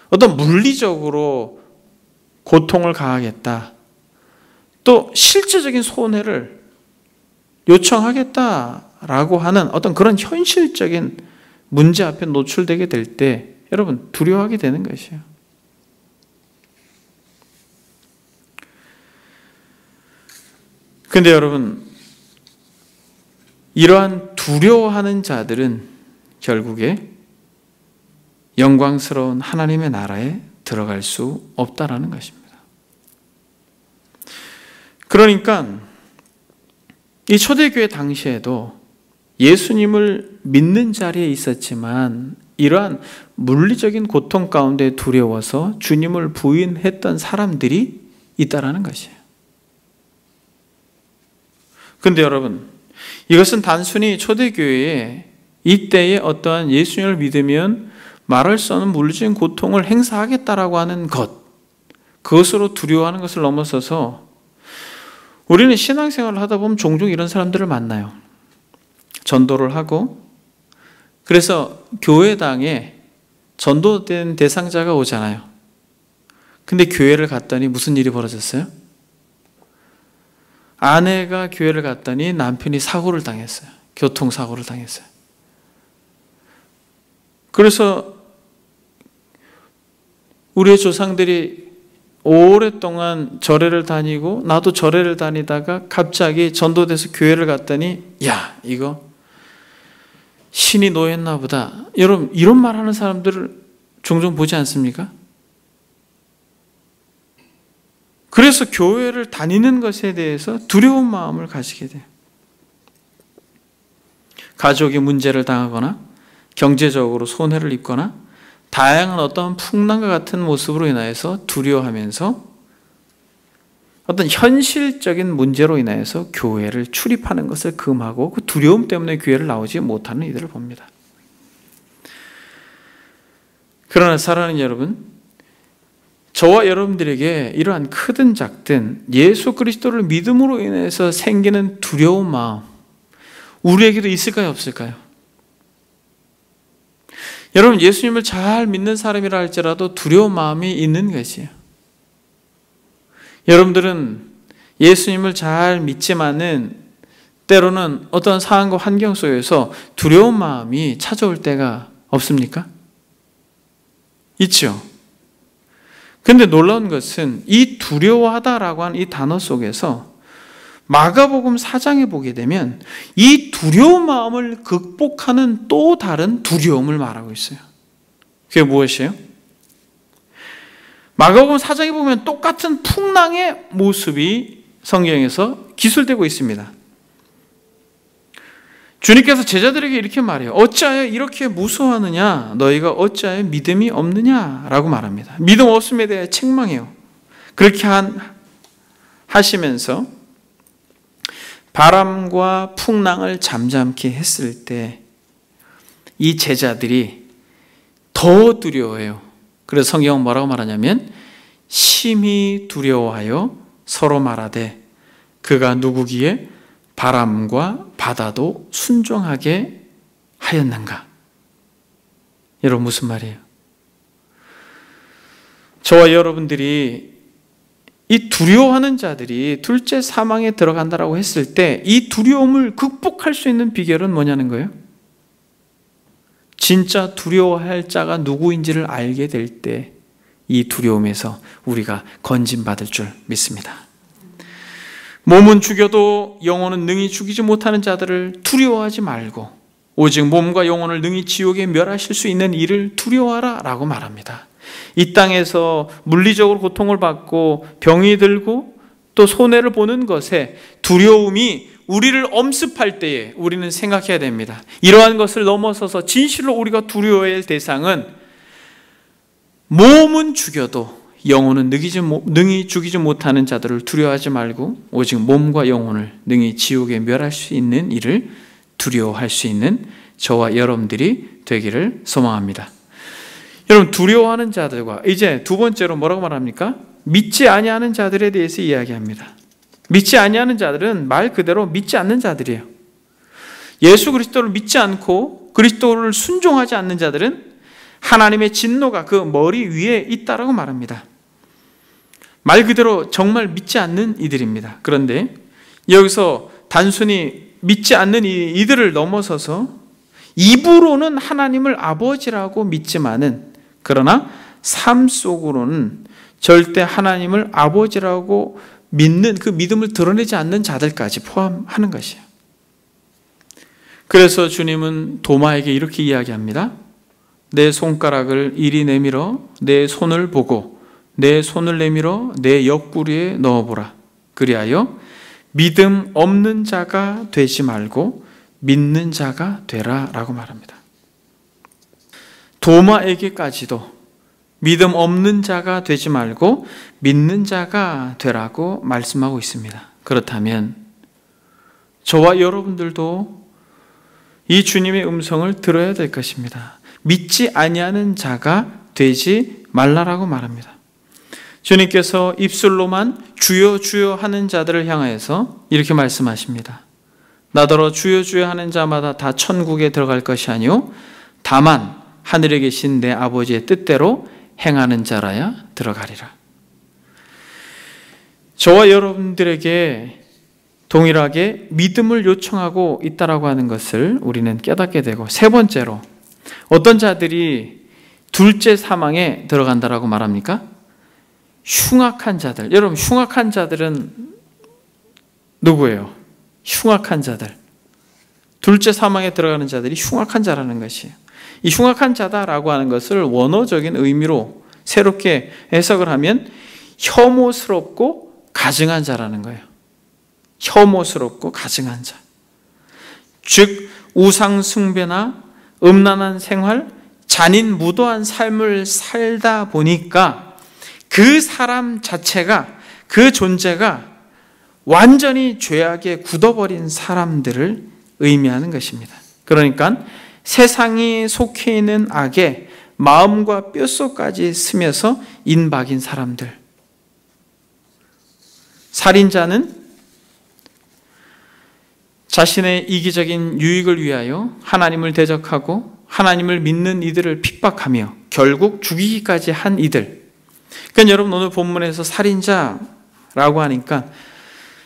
어떤 물리적으로 고통을 가하겠다, 또 실제적인 손해를 요청하겠다라고 하는 어떤 그런 현실적인 문제 앞에 노출되게 될 때 여러분 두려워하게 되는 것이에요. 그런데 여러분, 이러한 두려워하는 자들은 결국에 영광스러운 하나님의 나라에 들어갈 수 없다라는 것입니다. 그러니까 이 초대교회 당시에도 예수님을 믿는 자리에 있었지만 이러한 물리적인 고통 가운데 두려워서 주님을 부인했던 사람들이 있다라는 것이에요. 그런데 여러분, 이것은 단순히 초대교회에 이때의 어떠한 예수님을 믿으면 말할 수 없는 물리적인 고통을 행사하겠다라고 하는 그것으로 두려워하는 것을 넘어서서 우리는 신앙생활을 하다 보면 종종 이런 사람들을 만나요. 전도를 하고, 그래서 교회당에 전도된 대상자가 오잖아요. 근데 교회를 갔더니 무슨 일이 벌어졌어요? 아내가 교회를 갔더니 남편이 사고를 당했어요. 교통사고를 당했어요. 그래서 우리의 조상들이 오랫동안 절에를 다니고 나도 절에를 다니다가 갑자기 전도돼서 교회를 갔더니 야, 이거 신이 노했나 보다. 여러분, 이런 말하는 사람들을 종종 보지 않습니까? 그래서 교회를 다니는 것에 대해서 두려운 마음을 가지게 돼요. 가족이 문제를 당하거나 경제적으로 손해를 입거나 다양한 어떤 풍랑과 같은 모습으로 인하여서 두려워하면서 어떤 현실적인 문제로 인하여서 교회를 출입하는 것을 금하고 그 두려움 때문에 교회를 나오지 못하는 이들을 봅니다. 그러나 사랑하는 여러분, 저와 여러분들에게 이러한 크든 작든 예수 그리스도를 믿음으로 인해서 생기는 두려운 마음, 우리에게도 있을까요, 없을까요? 여러분, 예수님을 잘 믿는 사람이라 할지라도 두려운 마음이 있는 것이에요. 여러분들은 예수님을 잘 믿지만은 때로는 어떤 상황과 환경 속에서 두려운 마음이 찾아올 때가 없습니까? 있죠. 그런데 놀라운 것은 이 두려워하다라고 하는 이 단어 속에서 마가복음 4장에 보게 되면 이 두려운 마음을 극복하는 또 다른 두려움을 말하고 있어요. 그게 무엇이에요? 마가복음 4장에 보면 똑같은 풍랑의 모습이 성경에서 기술되고 있습니다. 주님께서 제자들에게 이렇게 말해요. 어찌하여 이렇게 무서워하느냐? 너희가 어찌하여 믿음이 없느냐? 라고 말합니다. 믿음 없음에 대해 책망해요. 그렇게 하시면서 바람과 풍랑을 잠잠케 했을 때 이 제자들이 더 두려워해요. 그래서 성경은 뭐라고 말하냐면 심히 두려워하여 서로 말하되 그가 누구기에 바람과 바다도 순종하게 하였는가? 여러분, 무슨 말이에요? 저와 여러분들이 이 두려워하는 자들이 둘째 사망에 들어간다라고 했을 때 이 두려움을 극복할 수 있는 비결은 뭐냐는 거예요. 진짜 두려워할 자가 누구인지를 알게 될 때 이 두려움에서 우리가 건진받을 줄 믿습니다. 몸은 죽여도 영혼은 능히 죽이지 못하는 자들을 두려워하지 말고 오직 몸과 영혼을 능히 지옥에 멸하실 수 있는 이를 두려워하라 라고 말합니다. 이 땅에서 물리적으로 고통을 받고 병이 들고 또 손해를 보는 것에 두려움이 우리를 엄습할 때에 우리는 생각해야 됩니다. 이러한 것을 넘어서서 진실로 우리가 두려워해야 할 대상은 몸은 죽여도 영혼은 능히 죽이지 못하는 자들을 두려워하지 말고 오직 몸과 영혼을 능히 지옥에 멸할 수 있는 이를 두려워할 수 있는 저와 여러분들이 되기를 소망합니다. 여러분, 두려워하는 자들과 이제 두 번째로 뭐라고 말합니까? 믿지 아니하는 자들에 대해서 이야기합니다. 믿지 아니하는 자들은 말 그대로 믿지 않는 자들이에요. 예수 그리스도를 믿지 않고 그리스도를 순종하지 않는 자들은 하나님의 진노가 그 머리 위에 있다라고 말합니다. 말 그대로 정말 믿지 않는 이들입니다. 그런데 여기서 단순히 믿지 않는 이들을 넘어서서 입으로는 하나님을 아버지라고 믿지만은 그러나 삶 속으로는 절대 하나님을 아버지라고 믿는 그 믿음을 드러내지 않는 자들까지 포함하는 것이에요. 그래서 주님은 도마에게 이렇게 이야기합니다. 내 손가락을 이리 내밀어 내 손을 보고 내 손을 내밀어 내 옆구리에 넣어보라. 그리하여 믿음 없는 자가 되지 말고 믿는 자가 되라 라고 말합니다. 도마에게까지도 믿음 없는 자가 되지 말고 믿는 자가 되라고 말씀하고 있습니다. 그렇다면 저와 여러분들도 이 주님의 음성을 들어야 될 것입니다. 믿지 아니하는 자가 되지 말라라고 말합니다. 주님께서 입술로만 주여 주여 하는 자들을 향하여서 이렇게 말씀하십니다. 나더러 주여 주여 하는 자마다 다 천국에 들어갈 것이 아니요 다만 하늘에 계신 내 아버지의 뜻대로 행하는 자라야 들어가리라. 저와 여러분들에게 동일하게 믿음을 요청하고 있다라고 하는 것을 우리는 깨닫게 되고, 세 번째로 어떤 자들이 둘째 사망에 들어간다라고 말합니까? 흉악한 자들. 여러분, 흉악한 자들은 누구예요? 흉악한 자들. 둘째 사망에 들어가는 자들이 흉악한 자라는 것이에요. 이 흉악한 자다라고 하는 것을 원어적인 의미로 새롭게 해석을 하면 혐오스럽고 가증한 자라는 거예요. 혐오스럽고 가증한 자. 즉 우상 숭배나 음란한 생활, 잔인무도한 삶을 살다 보니까 그 사람 자체가, 그 존재가 완전히 죄악에 굳어버린 사람들을 의미하는 것입니다. 그러니까 세상이 속해 있는 악에 마음과 뼛속까지 스며서 인박인 사람들. 살인자는 자신의 이기적인 유익을 위하여 하나님을 대적하고 하나님을 믿는 이들을 핍박하며 결국 죽이기까지 한 이들. 그러니까 여러분, 오늘 본문에서 살인자라고 하니까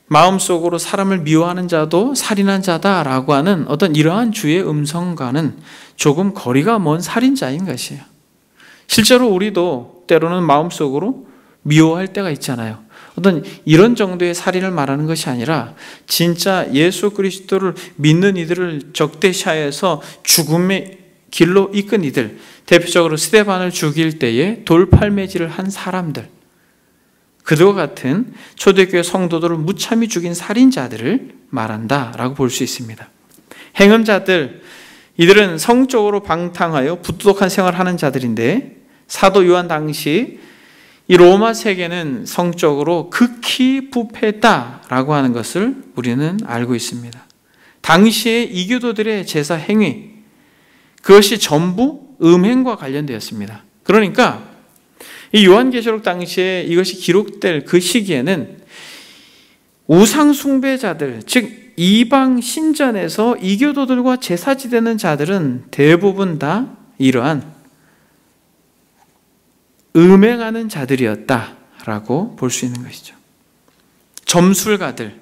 마음속으로 사람을 미워하는 자도 살인한 자다라고 하는 어떤 이러한 주의 음성과는 조금 거리가 먼 살인자인 것이에요. 실제로 우리도 때로는 마음속으로 미워할 때가 있잖아요. 어떤 이런 정도의 살인을 말하는 것이 아니라 진짜 예수 그리스도를 믿는 이들을 적대시하여서 죽음의 길로 이끈 이들, 대표적으로 스데반을 죽일 때에 돌팔매질을 한 사람들, 그들과 같은 초대교회 성도들을 무참히 죽인 살인자들을 말한다라고 볼 수 있습니다. 행음자들, 이들은 성적으로 방탕하여 부도덕한 생활을 하는 자들인데, 사도 요한 당시 이 로마 세계는 성적으로 극히 부패했다라고 하는 것을 우리는 알고 있습니다. 당시의 이교도들의 제사 행위, 그것이 전부 음행과 관련되었습니다. 그러니까 이 요한계시록 당시에 이것이 기록될 그 시기에는 우상 숭배자들, 즉 이방 신전에서 이교도들과 제사 지내는 자들은 대부분 다 이러한 음행하는 자들이었다라고 있다라고 볼 수 있는 것이죠. 점술가들,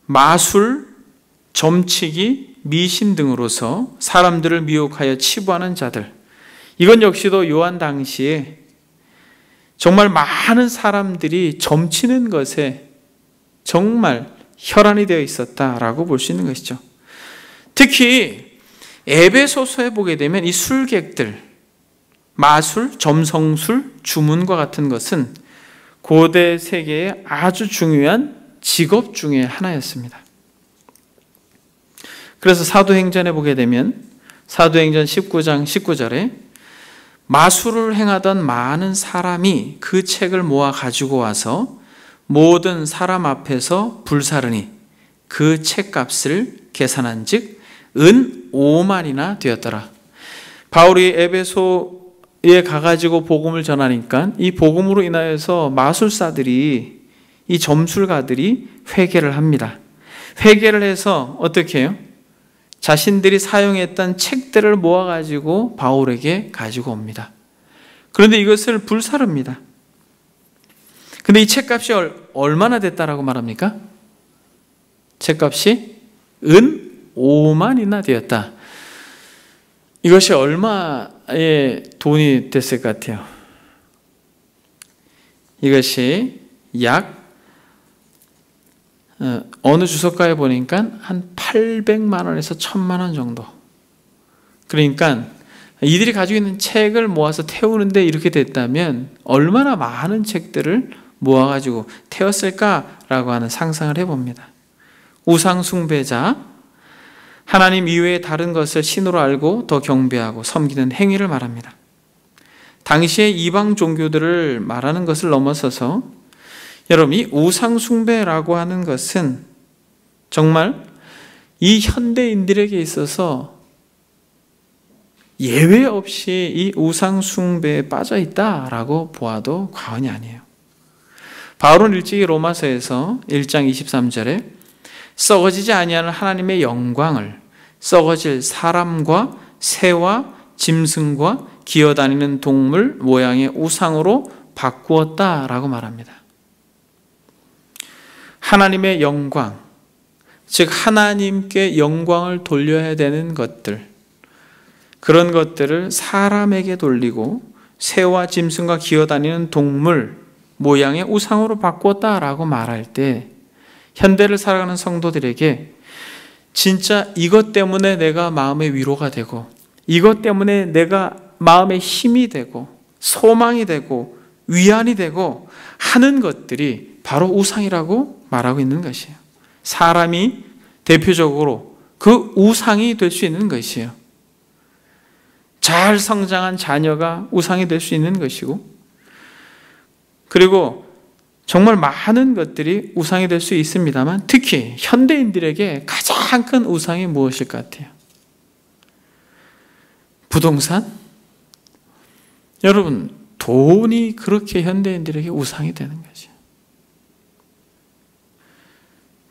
마술, 점치기, 미신 등으로서 사람들을 미혹하여 치부하는 자들, 이건 역시도 요한 당시에 정말 많은 사람들이 점치는 것에 정말 혈안이 되어 있었다라고 볼 수 있는 것이죠. 특히 에베소서에 보게 되면 이 술객들, 마술, 점성술, 주문과 같은 것은 고대 세계의 아주 중요한 직업 중에 하나였습니다. 그래서 사도행전에 보게 되면 사도행전 19장 19절에 마술을 행하던 많은 사람이 그 책을 모아 가지고 와서 모든 사람 앞에서 불사르니 그 책값을 계산한 즉 은 5만이나 되었더라. 바울이 에베소에 가가지고 복음을 전하니까 이 복음으로 인하여서 마술사들이, 이 점술가들이 회개를 합니다. 회개를 해서 어떻게 해요? 자신들이 사용했던 책들을 모아가지고 바울에게 가지고 옵니다. 그런데 이것을 불사릅니다. 근데 이 책값이 얼마나 됐다라고 말합니까? 책값이 은 5만이나 되었다. 이것이 얼마의 돈이 됐을 것 같아요? 이것이 약 어느 주석가에 보니까 한 800만 원에서 1000만 원 정도. 그러니까 이들이 가지고 있는 책을 모아서 태우는데 이렇게 됐다면 얼마나 많은 책들을 모아가지고 태웠을까라고 하는 상상을 해봅니다. 우상 숭배자, 하나님 이외의 다른 것을 신으로 알고 더 경배하고 섬기는 행위를 말합니다. 당시의 이방 종교들을 말하는 것을 넘어서서 여러분, 이 우상 숭배라고 하는 것은 정말 이 현대인들에게 있어서 예외 없이 이 우상 숭배에 빠져 있다라고 보아도 과언이 아니에요. 바울은 일찍이 로마서에서 1장 23절에 썩어지지 아니하는 하나님의 영광을 썩어질 사람과 새와 짐승과 기어다니는 동물 모양의 우상으로 바꾸었다라고 말합니다. 하나님의 영광, 즉 하나님께 영광을 돌려야 되는 것들, 그런 것들을 사람에게 돌리고 새와 짐승과 기어다니는 동물 모양의 우상으로 바꾸었다라고 말할 때 현대를 살아가는 성도들에게 진짜 이것 때문에 내가 마음의 위로가 되고 이것 때문에 내가 마음의 힘이 되고 소망이 되고 위안이 되고 하는 것들이 바로 우상이라고 말하고 있는 것이에요. 사람이 대표적으로 그 우상이 될 수 있는 것이에요. 잘 성장한 자녀가 우상이 될 수 있는 것이고, 그리고 정말 많은 것들이 우상이 될 수 있습니다만 특히 현대인들에게 가장 큰 우상이 무엇일 것 같아요? 부동산? 여러분, 돈이 그렇게 현대인들에게 우상이 되는 거죠.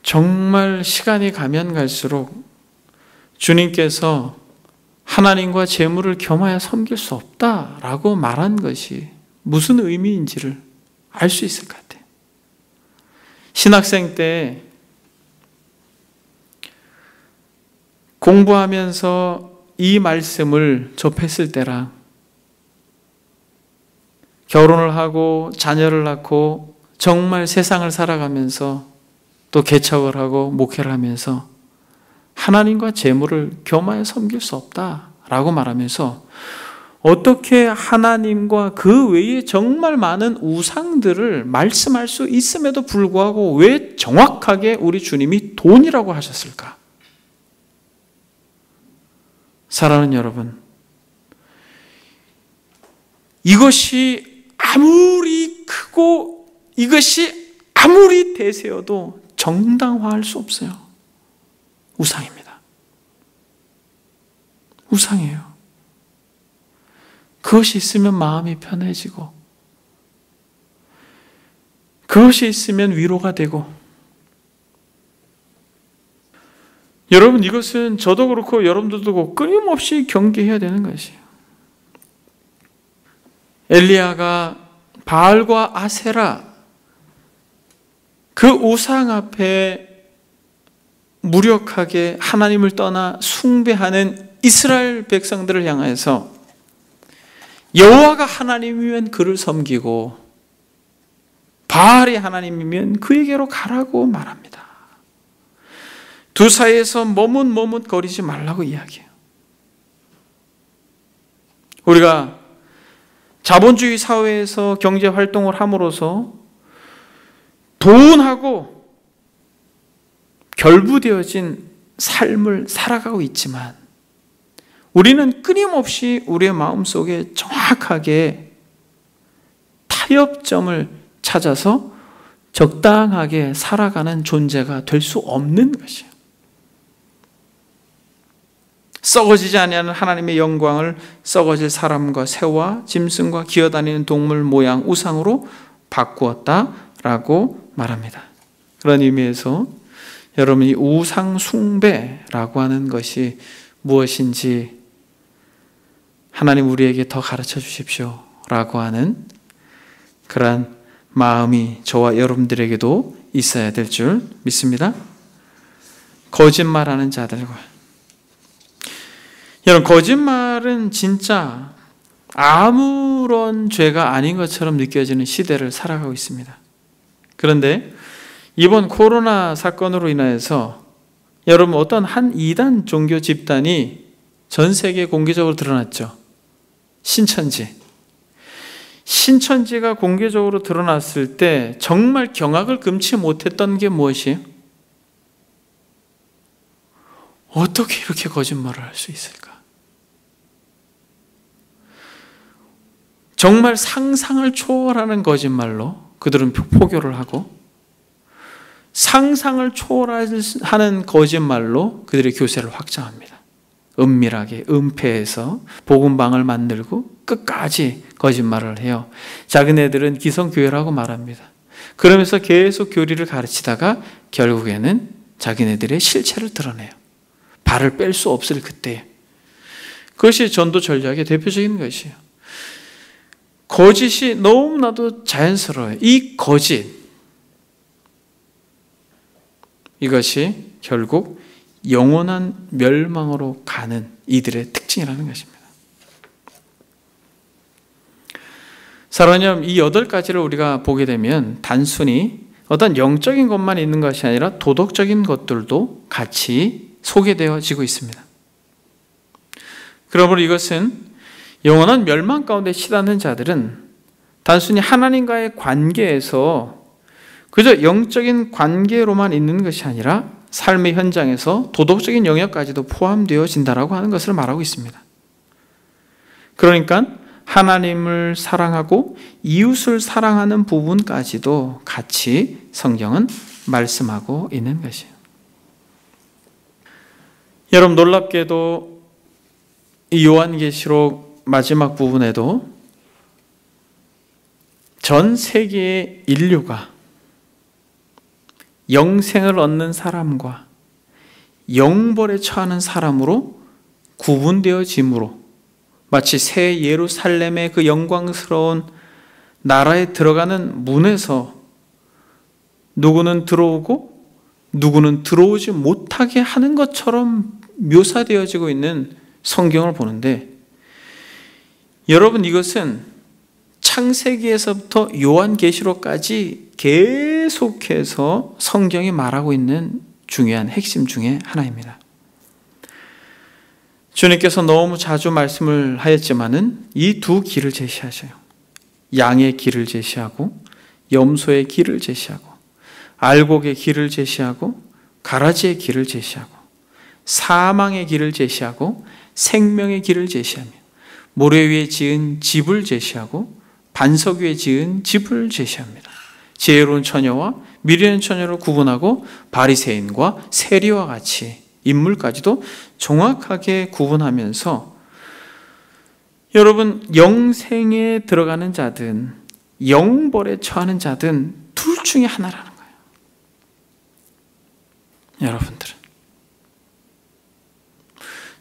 정말 시간이 가면 갈수록 주님께서 하나님과 재물을 겸하여 섬길 수 없다라고 말한 것이 무슨 의미인지를 알 수 있을 것 같아요. 신학생 때 공부하면서 이 말씀을 접했을 때랑 결혼을 하고 자녀를 낳고 정말 세상을 살아가면서 또 개척을 하고 목회를 하면서 하나님과 재물을 겸하여 섬길 수 없다라고 말하면서 어떻게 하나님과 그 외에 정말 많은 우상들을 말씀할 수 있음에도 불구하고 왜 정확하게 우리 주님이 돈이라고 하셨을까? 사랑하는 여러분, 이것이 아무리 크고 이것이 아무리 대세여도 정당화할 수 없어요. 우상입니다. 우상이에요. 그것이 있으면 마음이 편해지고 그것이 있으면 위로가 되고, 여러분 이것은 저도 그렇고 여러분들도 그렇고 끊임없이 경계해야 되는 것이에요. 엘리야가 바알과 아세라, 그 우상 앞에 무력하게 하나님을 떠나 숭배하는 이스라엘 백성들을 향해서 여호와가 하나님이면 그를 섬기고 바알이 하나님이면 그에게로 가라고 말합니다. 두 사이에서 머뭇머뭇거리지 말라고 이야기해요. 우리가 자본주의 사회에서 경제 활동을 함으로써 돈하고 결부되어진 삶을 살아가고 있지만 우리는 끊임없이 우리의 마음속에 정확하게 타협점을 찾아서 적당하게 살아가는 존재가 될 수 없는 것이에요. 썩어지지 아니하는 하나님의 영광을 썩어질 사람과 새와 짐승과 기어다니는 동물 모양 우상으로 바꾸었다라고 말합니다. 그런 의미에서 여러분이 우상 숭배라고 하는 것이 무엇인지 하나님 우리에게 더 가르쳐 주십시오 라고 하는 그러한 마음이 저와 여러분들에게도 있어야 될 줄 믿습니다. 거짓말하는 자들과 여러분, 거짓말은 진짜 아무런 죄가 아닌 것처럼 느껴지는 시대를 살아가고 있습니다. 그런데 이번 코로나 사건으로 인하여서 여러분 어떤 한 이단 종교 집단이 전 세계에 공개적으로 드러났죠. 신천지가 공개적으로 드러났을 때 정말 경악을 금치 못했던 게 무엇이에요? 어떻게 이렇게 거짓말을 할 수 있을까? 정말 상상을 초월하는 거짓말로 그들은 포교를 하고 상상을 초월하는 거짓말로 그들의 교세를 확장합니다. 은밀하게 은폐해서 복음방을 만들고 끝까지 거짓말을 해요. 자기네들은 기성교회라고 말합니다. 그러면서 계속 교리를 가르치다가 결국에는 자기네들의 실체를 드러내요. 발을 뺄 수 없을 그때. 그것이 전도 전략의 대표적인 것이에요. 거짓이 너무나도 자연스러워요. 이 거짓, 이것이 결국 영원한 멸망으로 가는 이들의 특징이라는 것입니다. 사랑하는 이 8가지를 우리가 보게 되면 단순히 어떤 영적인 것만 있는 것이 아니라 도덕적인 것들도 같이 소개되어지고 있습니다. 그러므로 이것은 영원한 멸망 가운데 치닫는 자들은 단순히 하나님과의 관계에서 그저 영적인 관계로만 있는 것이 아니라 삶의 현장에서 도덕적인 영역까지도 포함되어진다라고 하는 것을 말하고 있습니다. 그러니까 하나님을 사랑하고 이웃을 사랑하는 부분까지도 같이 성경은 말씀하고 있는 것이에요. 여러분, 놀랍게도 이 요한계시록 마지막 부분에도 전 세계의 인류가 영생을 얻는 사람과 영벌에 처하는 사람으로 구분되어짐으로 마치 새 예루살렘의 그 영광스러운 나라에 들어가는 문에서 누구는 들어오고 누구는 들어오지 못하게 하는 것처럼 묘사되어지고 있는 성경을 보는데, 여러분, 이것은 창세기에서부터 요한계시록까지 계속해서 성경이 말하고 있는 중요한 핵심 중에 하나입니다. 주님께서 너무 자주 말씀을 하였지만은 이 두 길을 제시하셔요. 양의 길을 제시하고 염소의 길을 제시하고 알곡의 길을 제시하고 가라지의 길을 제시하고 사망의 길을 제시하고 생명의 길을 제시하며 모래 위에 지은 집을 제시하고 반석 위에 지은 집을 제시합니다. 지혜로운 처녀와 미련한 처녀를 구분하고 바리새인과 세리와 같이 인물까지도 정확하게 구분하면서 여러분, 영생에 들어가는 자든 영벌에 처하는 자든 둘 중에 하나라는 거예요. 여러분들은,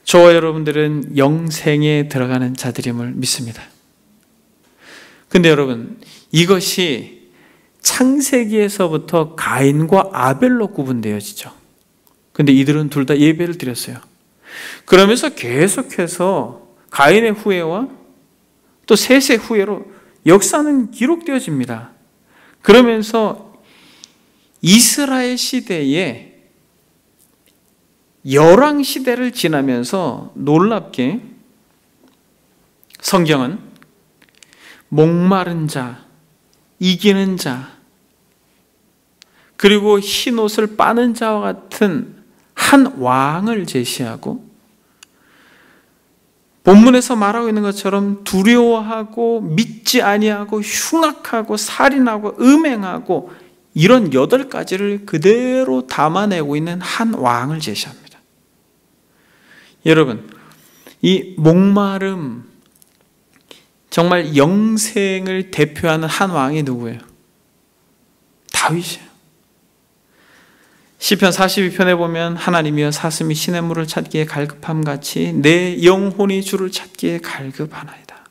저와 여러분들은 영생에 들어가는 자들임을 믿습니다. 근데 여러분, 이것이 창세기에서부터 가인과 아벨로 구분되어지죠. 근데 이들은 둘 다 예배를 드렸어요. 그러면서 계속해서 가인의 후예와 또 셋의 후예로 역사는 기록되어집니다. 그러면서 이스라엘 시대에 열왕 시대를 지나면서 놀랍게 성경은 목마른 자, 이기는 자, 그리고 흰 옷을 빠는 자와 같은 한 왕을 제시하고, 본문에서 말하고 있는 것처럼 두려워하고 믿지 아니하고 흉악하고 살인하고 음행하고 이런 8가지를 그대로 담아내고 있는 한 왕을 제시합니다. 여러분, 이 목마름, 정말 영생을 대표하는 한 왕이 누구예요? 다윗이에요. 시편 42편에 보면 하나님이여 사슴이 시냇물을 찾기에 갈급함같이 내 영혼이 주를 찾기에 갈급하나이다.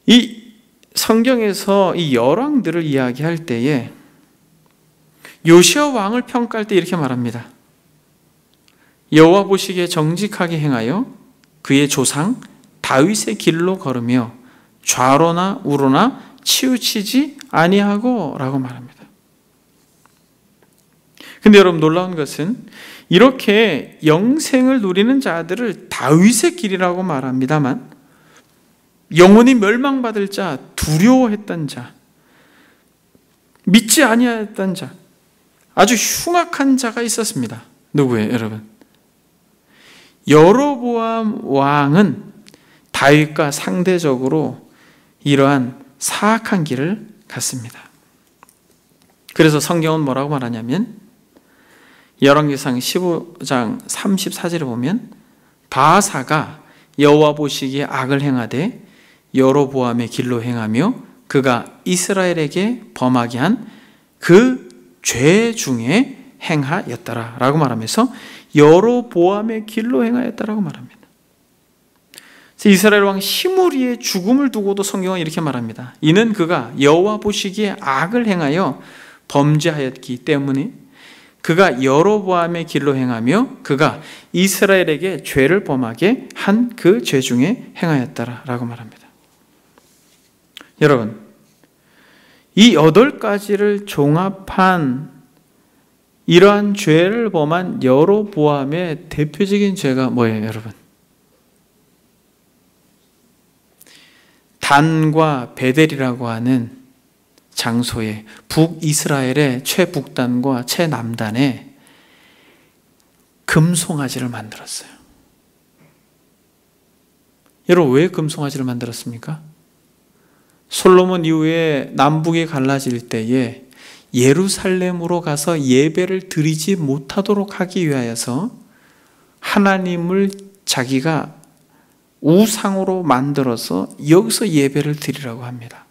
이 성경에서 이 열왕들을 이야기할 때에 요시야 왕을 평가할 때 이렇게 말합니다. 여호와 보시기에 정직하게 행하여 그의 조상 다윗의 길로 걸으며 좌로나 우로나 치우치지 아니하고 라고 말합니다. 근데 여러분, 놀라운 것은 이렇게 영생을 누리는 자들을 다윗의 길이라고 말합니다만, 영원히 멸망받을 자, 두려워했던 자, 믿지 아니하였던 자, 아주 흉악한 자가 있었습니다. 누구예요, 여러분? 여로보암 왕은 다윗과 상대적으로 이러한 사악한 길을 갔습니다. 그래서 성경은 뭐라고 말하냐면, 열왕기상 15장 34절에 보면 바아사가 여호와 보시기에 악을 행하되 여로보암의 길로 행하며 그가 이스라엘에게 범하게 한 그 죄 중에 행하였더라 라고 말하면서 여로보암의 길로 행하였다라고 말합니다. 이스라엘 왕 시므리의 죽음을 두고도 성경은 이렇게 말합니다. 이는 그가 여호와 보시기에 악을 행하여 범죄하였기 때문에 그가 여로보암의 길로 행하며 그가 이스라엘에게 죄를 범하게 한 그 죄 중에 행하였다라고 말합니다. 여러분, 이 8가지를 종합한 이러한 죄를 범한 여로보암의 대표적인 죄가 뭐예요, 여러분? 단과 베델이라고 하는 장소에 북이스라엘의 최북단과 최남단에 금송아지를 만들었어요. 여러분, 왜 금송아지를 만들었습니까? 솔로몬 이후에 남북이 갈라질 때에 예루살렘으로 가서 예배를 드리지 못하도록 하기 위하여서 하나님을 자기가 우상으로 만들어서 여기서 예배를 드리라고 합니다.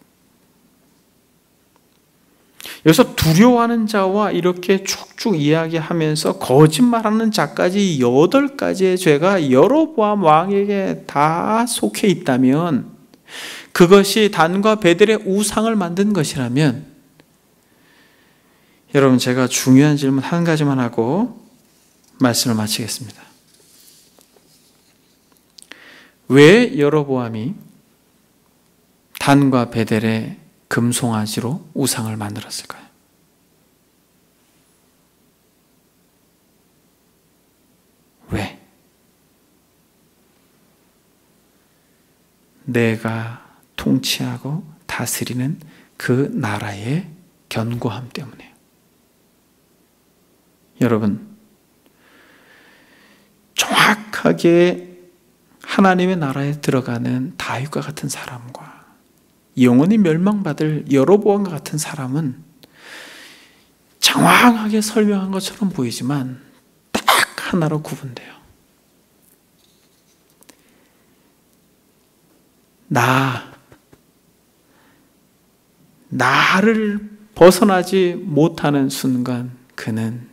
여기서 두려워하는 자와 이렇게 쭉쭉 이야기하면서 거짓말하는 자까지 8가지의 죄가 여로보암 왕에게 다 속해 있다면, 그것이 단과 베델의 우상을 만든 것이라면, 여러분, 제가 중요한 질문 한 가지만 하고 말씀을 마치겠습니다. 왜 여로보암이 단과 베델의 금송아지로 우상을 만들었을까요? 왜? 내가 통치하고 다스리는 그 나라의 견고함 때문에요. 여러분, 정확하게 하나님의 나라에 들어가는 다윗과 같은 사람과 영원히 멸망받을 여로보암과 같은 사람은 장황하게 설명한 것처럼 보이지만 딱 하나로 구분돼요. 나를 벗어나지 못하는 순간 그는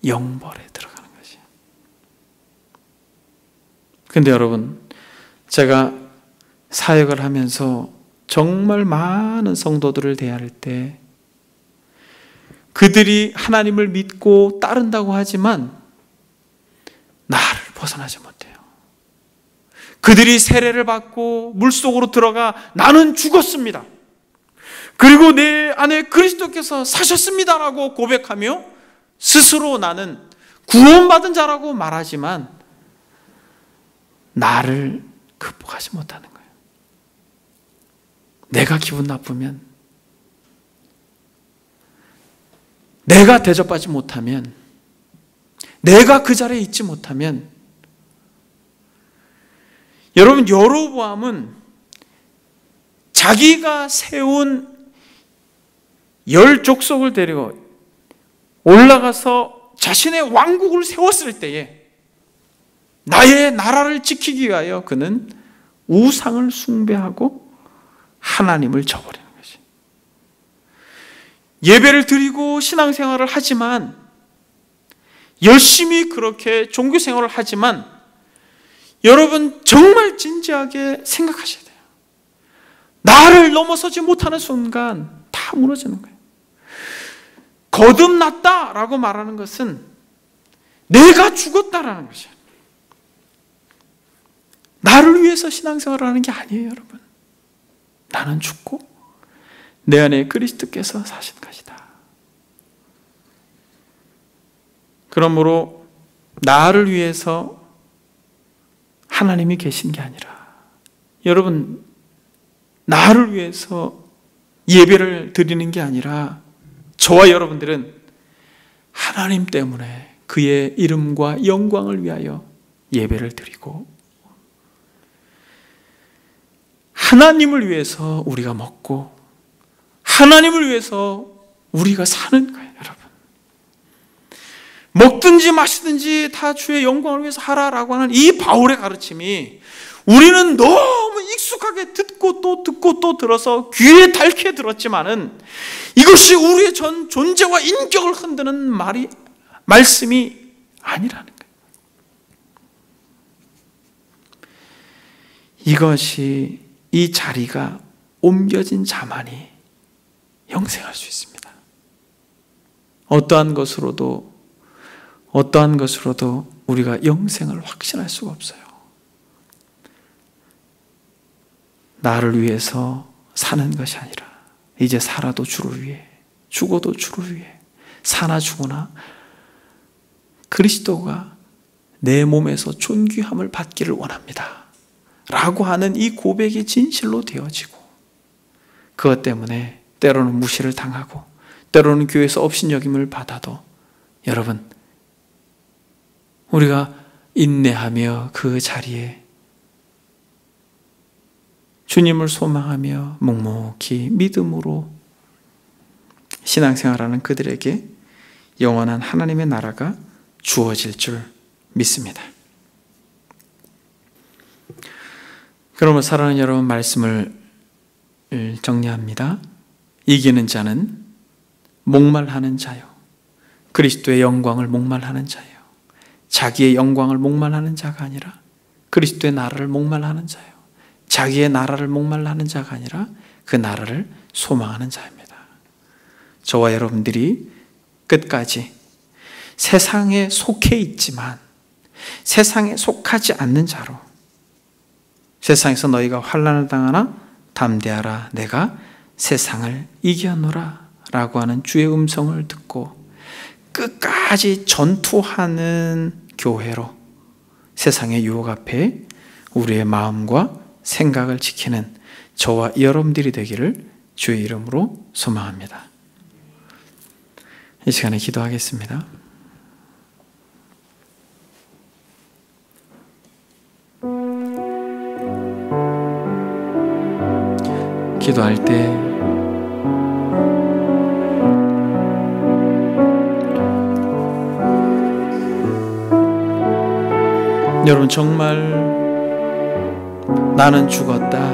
영벌에 들어가는 것이에요. 근데 여러분, 제가 사역을 하면서 정말 많은 성도들을 대할 때 그들이 하나님을 믿고 따른다고 하지만 나를 벗어나지 못해요. 그들이 세례를 받고 물속으로 들어가 나는 죽었습니다, 그리고 내 안에 그리스도께서 사셨습니다라고 고백하며 스스로 나는 구원받은 자라고 말하지만 나를 극복하지 못하는 거예요. 내가 기분 나쁘면, 내가 대접받지 못하면, 내가 그 자리에 있지 못하면, 여러분, 여로보암은 자기가 세운 10족속을 데리고 올라가서 자신의 왕국을 세웠을 때에 나의 나라를 지키기 위하여 그는 우상을 숭배하고 하나님을 저버리는 것이. 예배를 드리고 신앙생활을 하지만, 열심히 그렇게 종교생활을 하지만, 여러분 정말 진지하게 생각하셔야 돼요. 나를 넘어서지 못하는 순간 다 무너지는 거예요. 거듭났다라고 말하는 것은 내가 죽었다라는 것이에요. 나를 위해서 신앙생활을 하는 게 아니에요, 여러분. 나는 죽고 내 안에 그리스도께서 사신 것이다. 그러므로 나를 위해서 하나님이 계신 게 아니라, 여러분, 나를 위해서 예배를 드리는 게 아니라 저와 여러분들은 하나님 때문에 그의 이름과 영광을 위하여 예배를 드리고, 하나님을 위해서 우리가 먹고 하나님을 위해서 우리가 사는 거예요, 여러분. 먹든지 마시든지 다 주의 영광을 위해서 하라라고 하는 이 바울의 가르침이 우리는 너무 익숙하게 듣고 또 들어서 귀에 닳게 들었지만은 이것이 우리의 전 존재와 인격을 흔드는 말씀이 아니라는 거예요. 이것이, 이 자리가 옮겨진 자만이 영생할 수 있습니다. 어떠한 것으로도 우리가 영생을 확신할 수가 없어요. 나를 위해서 사는 것이 아니라 이제 살아도 주를 위해, 죽어도 주를 위해, 사나 죽으나 그리스도가 내 몸에서 존귀함을 받기를 원합니다 라고 하는 이 고백이 진실로 되어지고, 그것 때문에 때로는 무시를 당하고 때로는 교회에서 업신여김을 받아도, 여러분, 우리가 인내하며 그 자리에 주님을 소망하며 묵묵히 믿음으로 신앙생활하는 그들에게 영원한 하나님의 나라가 주어질 줄 믿습니다. 그러면 사랑하는 여러분, 말씀을 정리합니다. 이기는 자는 목말하는 자요, 그리스도의 영광을 목말하는 자예요. 자기의 영광을 목말하는 자가 아니라 그리스도의 나라를 목말하는 자예요. 자기의 나라를 목말하는 자가 아니라 그 나라를 소망하는 자입니다. 저와 여러분들이 끝까지 세상에 속해 있지만 세상에 속하지 않는 자로, 세상에서 너희가 환난을 당하나 담대하라, 내가 세상을 이겼노라 라고 하는 주의 음성을 듣고 끝까지 전투하는 교회로, 세상의 유혹 앞에 우리의 마음과 생각을 지키는 저와 여러분들이 되기를 주의 이름으로 소망합니다. 이 시간에 기도하겠습니다. 기도할 때 여러분, 정말 나는 죽었다,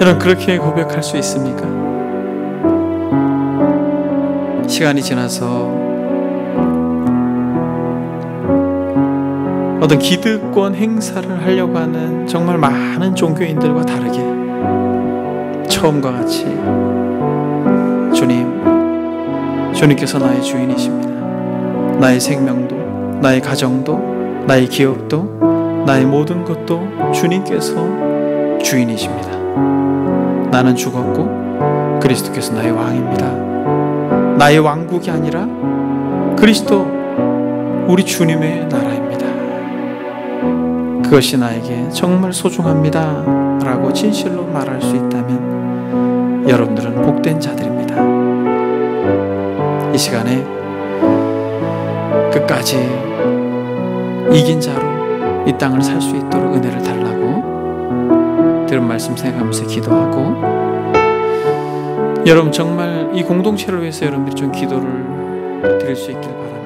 여러분, 그렇게 고백할 수 있습니까? 시간이 지나서 어떤 기득권 행사를 하려고 하는 정말 많은 종교인들과 다르게 처음과 같이 주님께서 나의 주인이십니다. 나의 생명도, 나의 가정도, 나의 기업도, 나의 모든 것도 주님께서 주인이십니다. 나는 죽었고 그리스도께서 나의 왕입니다. 나의 왕국이 아니라 그리스도 우리 주님의 나라입니다. 그것이 나에게 정말 소중합니다 라고 진실로 말할 수 있다면 여러분들은 복된 자들입니다. 이 시간에 끝까지 이긴 자로 이 땅을 살 수 있도록 은혜를 달라고 들은 말씀 생각하면서 기도하고, 여러분 정말 이 공동체를 위해서 여러분들이 좀 기도를 드릴 수 있길 바랍니다.